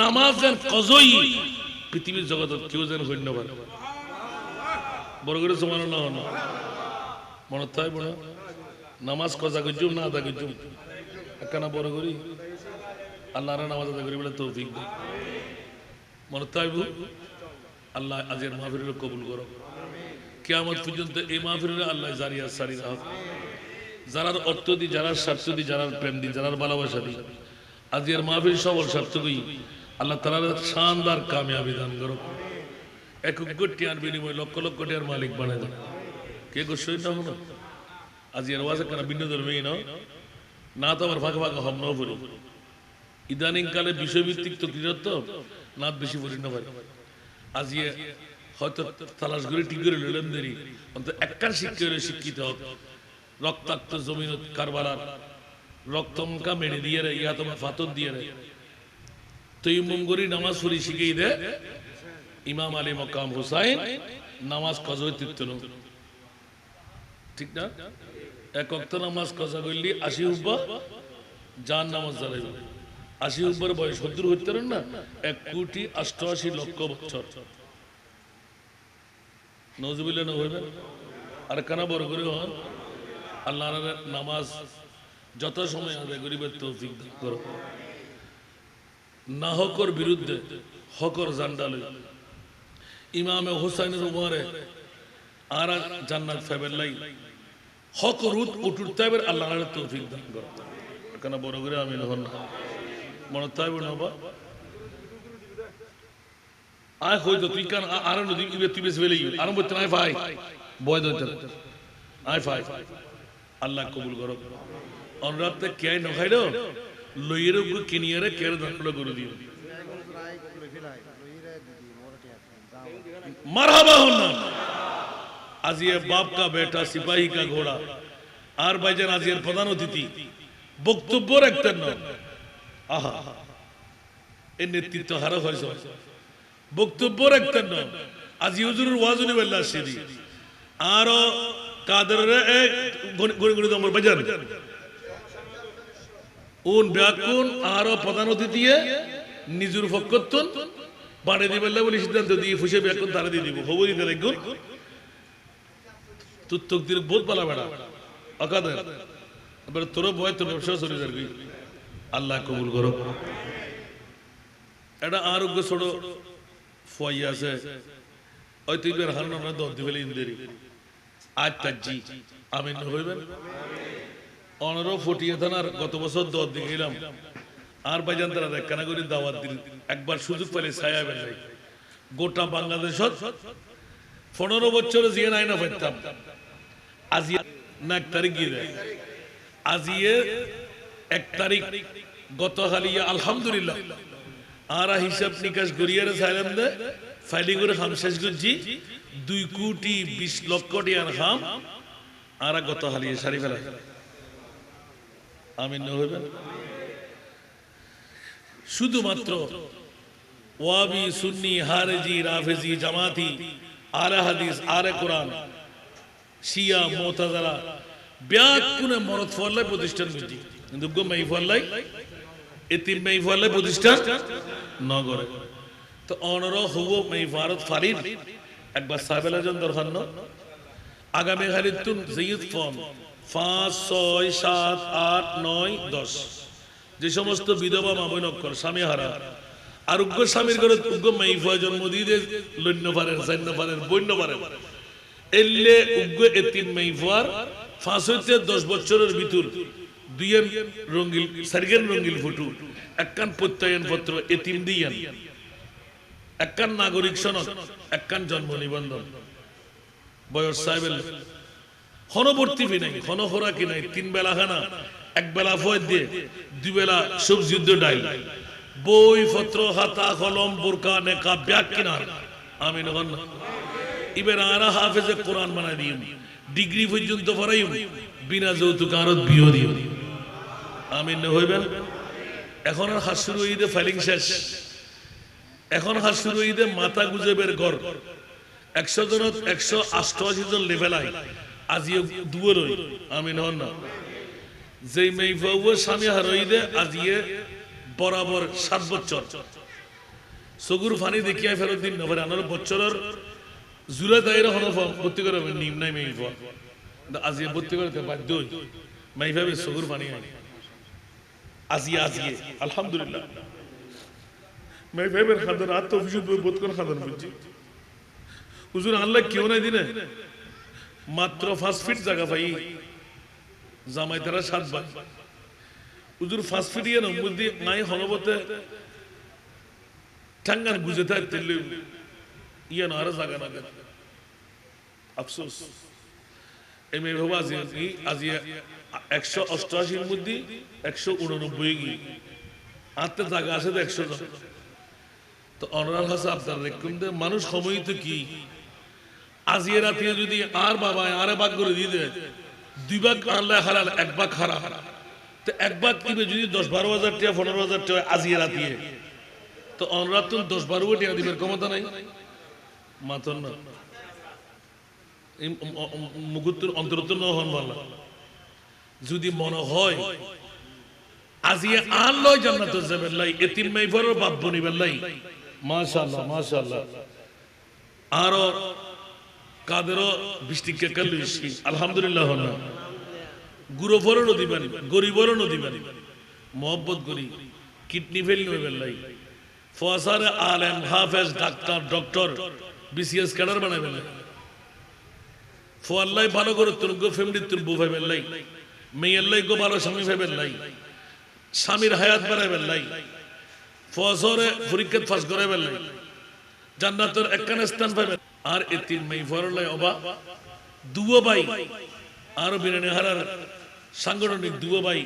নামাজের কজই পৃথিবীর জগৎ কেউ যেন হইন পারে বড় করে সমান না হন মনে তাই বড় নামাজ কজা করছুম না আদা করছুম একখানা বড় করি আল্লাহর নামাজ আদা করি বলে তৌফিক দেয় মনে তাই আল্লাহ আজের মাহফিল কবুল করো কিয়ামত পর্যন্ত এই মাহফিল আল্লাহ জারিয়া সারি রাখ যারা অর্থ দি যারা স্বার্থ দি যারা প্রেম দি যারা ভালোবাসা দি আজের মাহফিল সবল সার্থকই আল্লাহ তাআলা শানদার কামিয়াবি দান করো এক টিয়ার বিনিময় লক্ষ লক্ষ টিয়ার মালিক বানায় দেন কে গোসই না হলো আজের ওয়াজে কেন ভিন্ন ধর্মেই না তো আবার ফাঁকা ফাঁকা হম নাও বলি ইদানিং কালে বিষয়ভিত্তিক তো ক্রীড়ত্ব না বেশি পড়ি না পারে আজিয়ে হয়তো তালাশ করে ঠিক করে লইলাম দেরি অন্তত একখান শিক্ষিত হোক রক্তাক্ত জমিন কারবালার রক্তমকা মেরে দিয়ে রে ইয়া তোমার ফাতর দিয়ে রে তৈমুম করি নামাজ পড়ি শিখিয়ে দে ইমাম আলী মকাম হুসাইন নামাজ কজয় তিত্তন ঠিক না এক ওয়াক্ত নামাজ কজা করলি 80 উব্বা জান নামাজ দাঁড়াইবে 80 উব্বার বয়স 70 হইতে পারেন না 1,88,00,000 বছর নজুবিল্লাহ না হইবে আর কানা বড় করে হন আল্লাহর নামাজ যত সময় আদায় করিবে তৌফিক দান করো না হকর বিরুদ্ধে হকর জান্ডালে ইমামে হোসেনের উপরে আর জান্নাত ফাইবেলাই হক রুট উঠুরতাইবের আল্লাহর তৌফিক দান করো কেন বড় করে আমিন হন না মনে তাই বড় বাবা আয় হইতো তুই কান আর নদী তুই বেশ বেলে আর বলতে আয় ভাই বয় দইতে আয় ভাই আল্লাহ কবুল করো অনুরাতে কে ন খাইলো লইয়ের উপর কিনিয়ারে কের দাঁড়লো করে দিও মারহাবা হন না आज ये बाप का बेटा सिपाही का घोड़ा আর ভাইজান আজকের প্রধান অতিথি বক্তব্য রাখতেন না আহা এই নেতৃত্ব হারা হয়েছে বক্তব্য রাখতেন না আজ হুজুরের ওয়াজ উনি বললা আসেনি আর কাদের গনি গনি নম্বর ভাইজান উন ব্যাকুন আর প্রধান অতিথি নিজুর ফকতন বাড়ি দিবেলা বলে সিদ্ধান্ত দিয়ে ফুসে ব্যাকুন তারা দিয়ে দিব খবরই দিলে গুণ তুই তকদির বহুত পালা বেড়া অকাদের এবার তোর ভয় তোর ব্যবসা চলে যাবি আল্লাহ কবুল করো এটা আরোগ্য ছোট ফয় আছে ওই তুই বের হারন আমরা দর দিবেলে ইন্দেরি আজ তাজি আমিন হইবেন অনর ফটিয়ে থানার গত বছর দর দিয়ে গেলাম আর ভাইজান তারা একখানা করে দাওয়াত দিল একবার সুযোগ পেলে ছায়া বেলাই গোটা বাংলাদেশত 15 বছরে জিয়ে নাই না পাইতাম আজি না 1 তারিখ গিয়ে আজিয়ে 1 তারিখ গত হালিয়া আলহামদুলিল্লাহ আর হিসাব নিকাশ গরিয়ারে সাইলাম দে ফাইলি করে হাম শেষ করছি 2,20,00,000 টাকার হাম আর গত হালিয়া সারি ফেলা আমিন হইবেন শুধুমাত্র ওয়াবি সুন্নি হারেজি রাফেজি জামাতি আলে হাদিস আলে কোরআন শিয়া মুতাজিলা ব্যাকুনে মরদ ফল্লাই প্রতিষ্ঠান করছি কিন্তু গো মাই ফল্লাই এতিম মাই ফল্লাই প্রতিষ্ঠান নগরে তো অনর হবো মাই ভারত ফারিদ একবার সাহেবেলা জন দরখান আগামী হারিতুন জিয়দ ফর্ম 5 6 7 8 9 10 যে সমস্ত বিধবা মা বোন অক্ষর স্বামী হারা আর উগ্র স্বামীর ঘরে উগ্র মাইফা জন্ম দিয়ে লন্য পারেন সৈন্য পারেন বন্য পারেন এলে উগ্র এতিম মাইফার 5 হইতে 10 বছরের ভিতর দুইয়ের রঙিল সার্গেন রঙিল ফটো একখান প্রত্যয়ন পত্র এতিম দিয়ান একখান নাগরিক সনদ একখান জন্ম নিবন্ধন বয়স সাহেবেল হনবর্তী ফি নাই হনহরা কি নাই 3 বেলা খানা এক বেলা ফয় দিয়ে দুই বেলা সবজি যুদ্ধ ডাইল বই পত্র খাতা কলম বোরকা নেকাব ব্যাগ কিনার আমিন হন এবার আরা হাফেজে কোরআন বানাই দিম ডিগ্রি পর্যন্ত পড়াইম বিনা যৌতুক আরত বিয়ে দিও আমিন হইবেন এখন আর হাত শুরু ঈদে ফাইলিং শেষ এখন হাত শুরু ঈদে মাথা গুজবের ঘর 100 জন 188 জন লেভেল আই আজিও দুয়ার হই আমিন হন না যেই মেইফাও স্বামী হারইদে আজিয়ে বরাবর 7 বছর সগুর ফানি দেখিয়া ফেরত দিন নভরে আনার বছরের জুলাই দাইরা হন ভর্তি করে নিম নাই মেইফা আজিয়ে ভর্তি করতে বাধ্য হই মেইফাবে সগুর ফানি আই আজিয়ে আলহামদুলিল্লাহ মেইফাবের খাদার আত তৌফিক বোধ করে খাদার বুঝছি হুজুর আল্লাহ কেউ নাই দিনে মাত্র 5 ফিট জায়গা পাই জামাই তারা 7 ভাই হুজুর 5 ফিট ইয়ে নমুদি নাই হনবতে টাঙ্গার গুজে থাক তেলে ইয়ে না আর জায়গা না আফসোস এমএ বাবা আজি 188 এর মধ্যে 189 কি আতে জায়গা আছে তো 100 জন তো অনরাল হাসান আপনার রেকম দে মানুষ সময় তো কি আজিয়ে রাতে যদি আর বাবা আরে ভাগ করে দিয়ে দেয় 2 ভাগ আল্লাহ হালাল 1 ভাগ হারাম তো 1 ভাগ কিবে যদি 10-12 হাজার টাকা 15 হাজার টাকা আজিয়ে রাতে তো অনরাত 10-12 টাকা দিবের ক্ষমতা নাই মাতন না এই মুগুতুর অন্তরত ন হন ভালো যদি মনে হয় আজিয়ে আল্লাহ জান্নাতে যাবেন লাই এতিম মাইফারের বাপ বনিবেন লাই মাশাআল্লাহ মাশাআল্লাহ আর কাদেরও বৃষ্টিকে কালুছি আলহামদুলিল্লাহ না গুরু ফরন দিবেন গরিবরন দিবেন মোহাম্মত করি কিডনি ফেল নেবেন লাই ফসার আলেম হাফেজ ডাক্তার ডক্টর বিসিএস ক্যাডার বানাবেন ফোয়াল্লাই ভালো করে তোর গো ফ্যামিলি তোর বউ ভাইবেন লাই মেয়েল্লাই গো ভালো স্বামী ভাইবেন লাই স্বামীর হায়াত বাড়াবেন লাই ফসরে পরীক্ষা পাস করাবেন লাই জান্নাতের একখানে স্থান পাবেন আর এতিম মাইফারলাই অবা দুও ভাই আর বিরানি হারার সাংগঠনিক দুও ভাই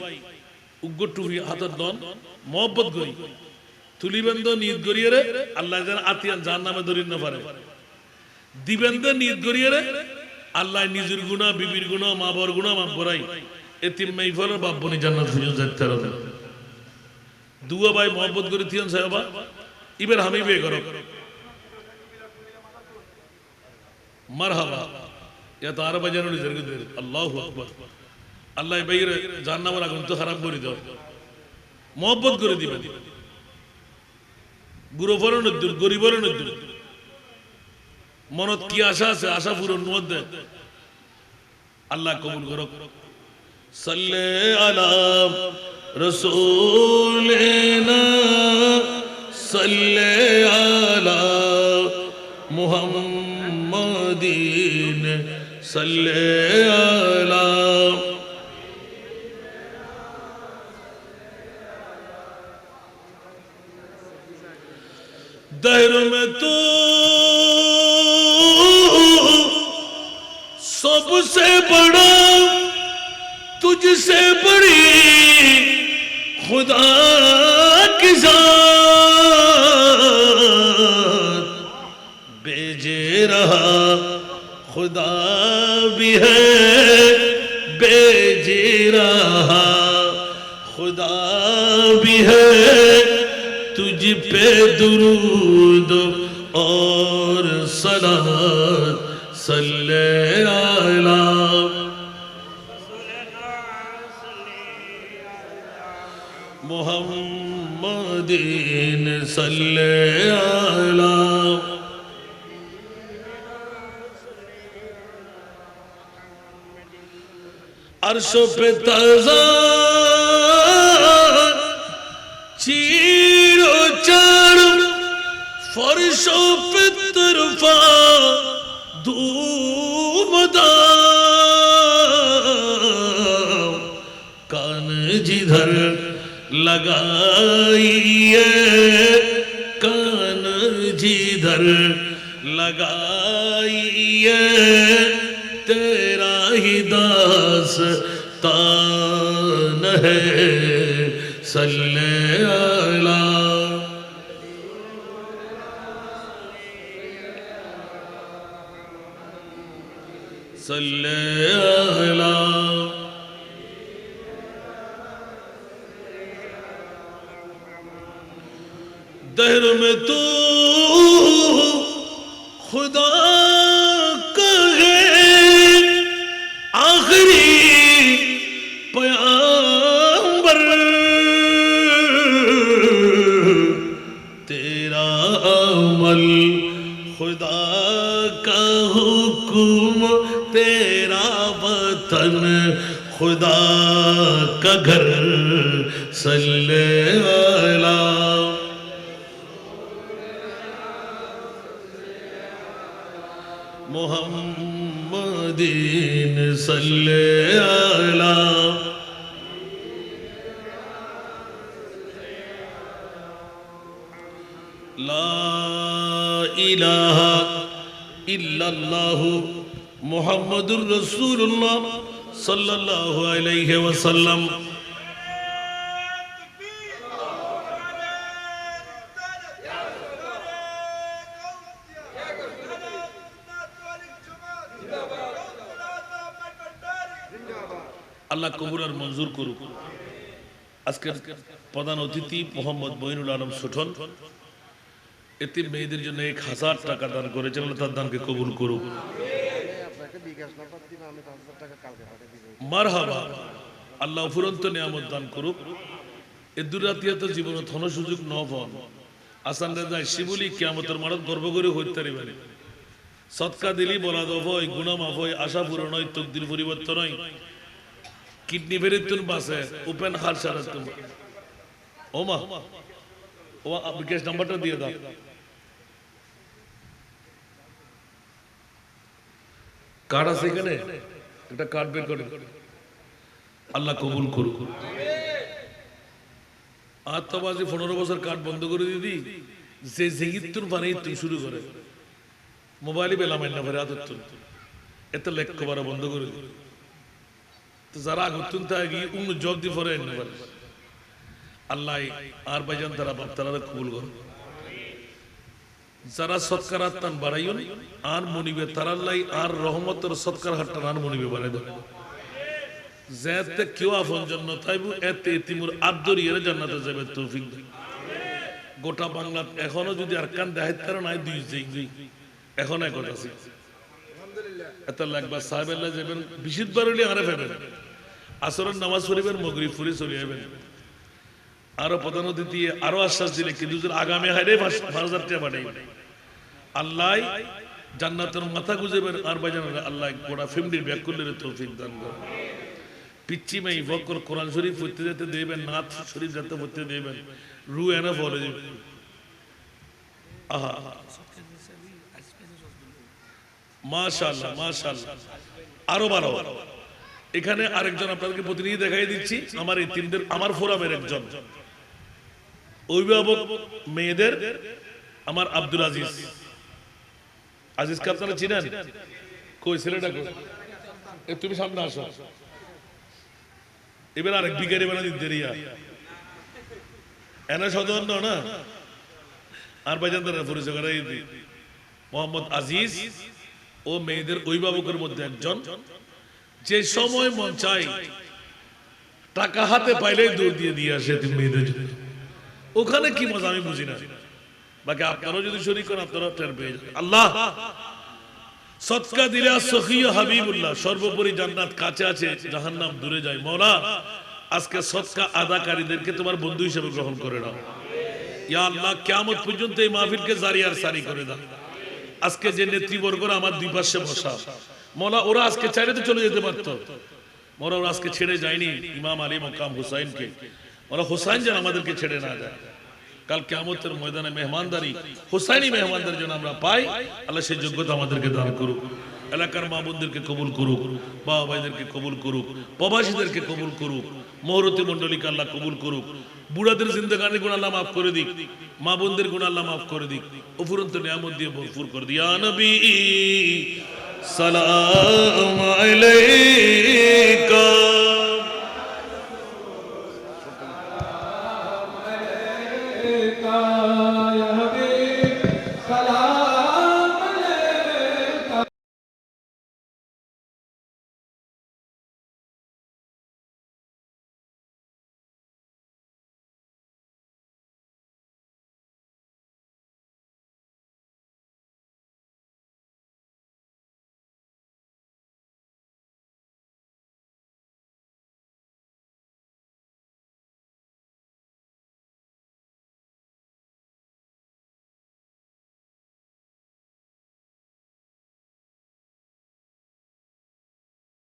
উগ্র টুপি হাতের দন মহব্বত করি তুলিবেন তো নিয়ত করিয়ে রে আল্লাহ যেন আতিয়ান যার নামে ধরিন না পারে দিবেন তো নিয়ত করিয়ে রে আল্লাহ নিজের গুনাহ বিবির গুনাহ মা বাবার গুনাহ মাফ করাই এতিম মাইফারের বাপ বনি জান্নাত পর্যন্ত যেতে পারবে দুও ভাই মহব্বত করে থিয়ন সাহেবা এবার আমি বিয়ে করো মারহাবা ইয়া তো আর বাজানো নিজের আল্লাহু আকবার আল্লাহ বাইরে জাহান্নামের আগুন তো খারাপ করে দাও মহব্বত করে দিবেন গুরু ফরন দূর গরিবরন দূর মনত কি আশা আছে আশা পূরণ মধ্যে আল্লাহ কবুল করো সাল্লে আলা রাসূলিনা সাল্লে আলা মুহাম্মাদিন সাল্লে আলা दहर में तू सबसे बड़ा तुझसे बड़ी खुदा की जात भेजे रहा खुदा भी है भेजे रहा खुदा भी है तुझ पे दुरूद और सलात सल्ले अला मुहम्मदिन सल्ले अला अर्शों पे ताज़ा चीरो चार फर्शों पे तरफा धूमदार कान जिधर लगाइए कान जिधर लगाइए तेरा ही दास मस्तान है सल्ले अला सल्ले अला दहर में तू खुदा का है आखिरी पैगंबर तेरा अमल खुदा का हुक्म तेरा वतन खुदा का घर सल्ले अला मुहम्मदीन सल्ले अला ला इलाहा इल्लल्लाहु मुहम्मदुर रसूलुल्लाह सल्लल्लाहु अलैहि वसल्लम আল্লাহ কবুল আর মঞ্জুর করুক। আজকের প্রধান অতিথি মোহাম্মদ মঈনুল আলম সুঠন এতিম মেয়েদের জন্য 1000 টাকা দান করেছেন, আল্লাহ তার দানকে কবুল করুক। মারহাবা, আল্লাহ ফুরন্ত নিয়ামত দান করুক। এ দুরাতিয়াত জীবন ধন সুযোগ নবন আসান রাজা শিবুলি কিয়ামতের মারত গর্ব করে হইতে পারিবেন। সদকা দিলি বলা দফ হয়, গুনাহ মাফ হয়, আশা পূরণ হয়, তকদির পরিবর্তন হয়, কিডনি ফেরতুন বাসে ওপেন হার সারা তুমি ওমা ও বিকাশ নাম্বারটা দিয়ে দাও। কার্ড আছে এখানে, একটা কার্ড বের করে আল্লাহ কবুল করুক। আর তো বাজে 15 বছর কার্ড বন্ধ করে দিদি যে জিগিতুন বানাই তুই শুরু করে মোবাইলে বেলাম না ভরে আদতুন এত লেখ কবার বন্ধ করে দিই। তো যারা আগুতুন থাকি উন জব দি ফরে না পারে আল্লাহ আর ভাইজান তারা বাপ্তারা কবুল করো। যারা সৎকার আত্মান বাড়াইন আর মনিবে তারাল্লাই আর রহমতের সৎকার হাট্টান আর মনিবে বাড়াই দেবে। যেতে কেউ আপন জন্য তাইবু এতে এতিমুর আদরিয়ে জান্নাতে যাবে তৌফিক দেয়। গোটা বাংলা এখনো যদি আর কান দেখাইতে পারে নাই দুই যাই এখন এক কথা আছে এত লাগবা সাহেবেল্লা যাবেন বিশুদ্ধবার হলে আরে ফেবেন আসরের নামাজ পড়িবেন মগরিব পড়ে চলে যাবেন। আরো প্রধান অতিথি আরো আশ্বাস দিলে কিন্তু আগামী হাইরে 5000 টাকা বাড়াই আল্লাহ জান্নাতের মাথা গুজেবেন আর ভাইজান আল্লাহ গোটা ফ্যামিলির ব্যাক করলে তৌফিক দান করে। পিচ্ছি মাই বকর কোরআন শরীফ পড়তে যেতে দেবেন, নাথ শরীফ যাতে পড়তে দেবেন, রু এনা ফলে দেবেন। আহা মাশাআল্লাহ মাশাআল্লাহ আরো বারো। এখানে আরেকজন আপনাদেরকে প্রতিনিধি দেখাই দিচ্ছি আমার এই তিনদের আমার ফোরামের একজন অভিভাবক মেয়েদের আমার আব্দুল আজিজ। আজিজকে আপনারা চিনেন? কই ছেলেটা কই? তুমি সামনে আসো। এবার আরেক বিকারি বানা দিতে দেরিয়া এনা সাধারণ না আর ভাইজান তারা পরিচয় করাই দিই। মোহাম্মদ আজিজ ও মেয়েদের অভিভাবকের মধ্যে একজন, যে সময় মন চাই টাকা হাতে পাইলেই দৌড় দিয়ে দিয়ে আসে মেয়েদের জন্য। ওখানে কি মজা আমি বুঝি না, বাকি আপনারাও যদি শরীক করেন আপনারা টের পেয়ে যাবেন। আল্লাহ সদকা দিলে সখিয় হাবিবুল্লাহ সর্বোপরি জান্নাত কাছে আছে, জাহান্নাম দূরে যায়। মওলা আজকে সদকা আদাকারীদেরকে তোমার বন্ধু হিসেবে গ্রহণ করে নাও। ইয়া আল্লাহ কিয়ামত পর্যন্ত এই মাহফিলকে জারি আর সারি করে দাও। আজকে যে নেতৃবর্গরা আমার দুই পাশে বসা মওলা, ওরা আজকে চাইলে তো চলে যেতে পারতো, মওলা ওরা আজকে ছেড়ে যায়নি ইমাম আলী মাকাম হুসাইনকে। ওরা হুসাইন যেন আমাদেরকে ছেড়ে না যায়। কাল কিয়ামতের ময়দানে মেহমানদারি হুসাইনি মেহমানদারি যেন আমরা পাই, আল্লাহ সেই যোগ্যতা আমাদেরকে দান করুক। এলাকার মা বোনদেরকে কবুল করুক, বাবা ভাইদেরকে কবুল করুক, প্রবাসীদেরকে কবুল করুক, মহরতি মন্ডলীকে আল্লাহ কবুল করুক। বুড়াদের জিন্দেগানি গুনাহ আল্লাহ মাফ করে দিক, মা বোনদের গুনাহ আল্লাহ মাফ করে দিক, অফুরন্ত নিয়ামত দিয়ে ভরপুর করে দিক। ইয়া নবী সালাম আলাইকা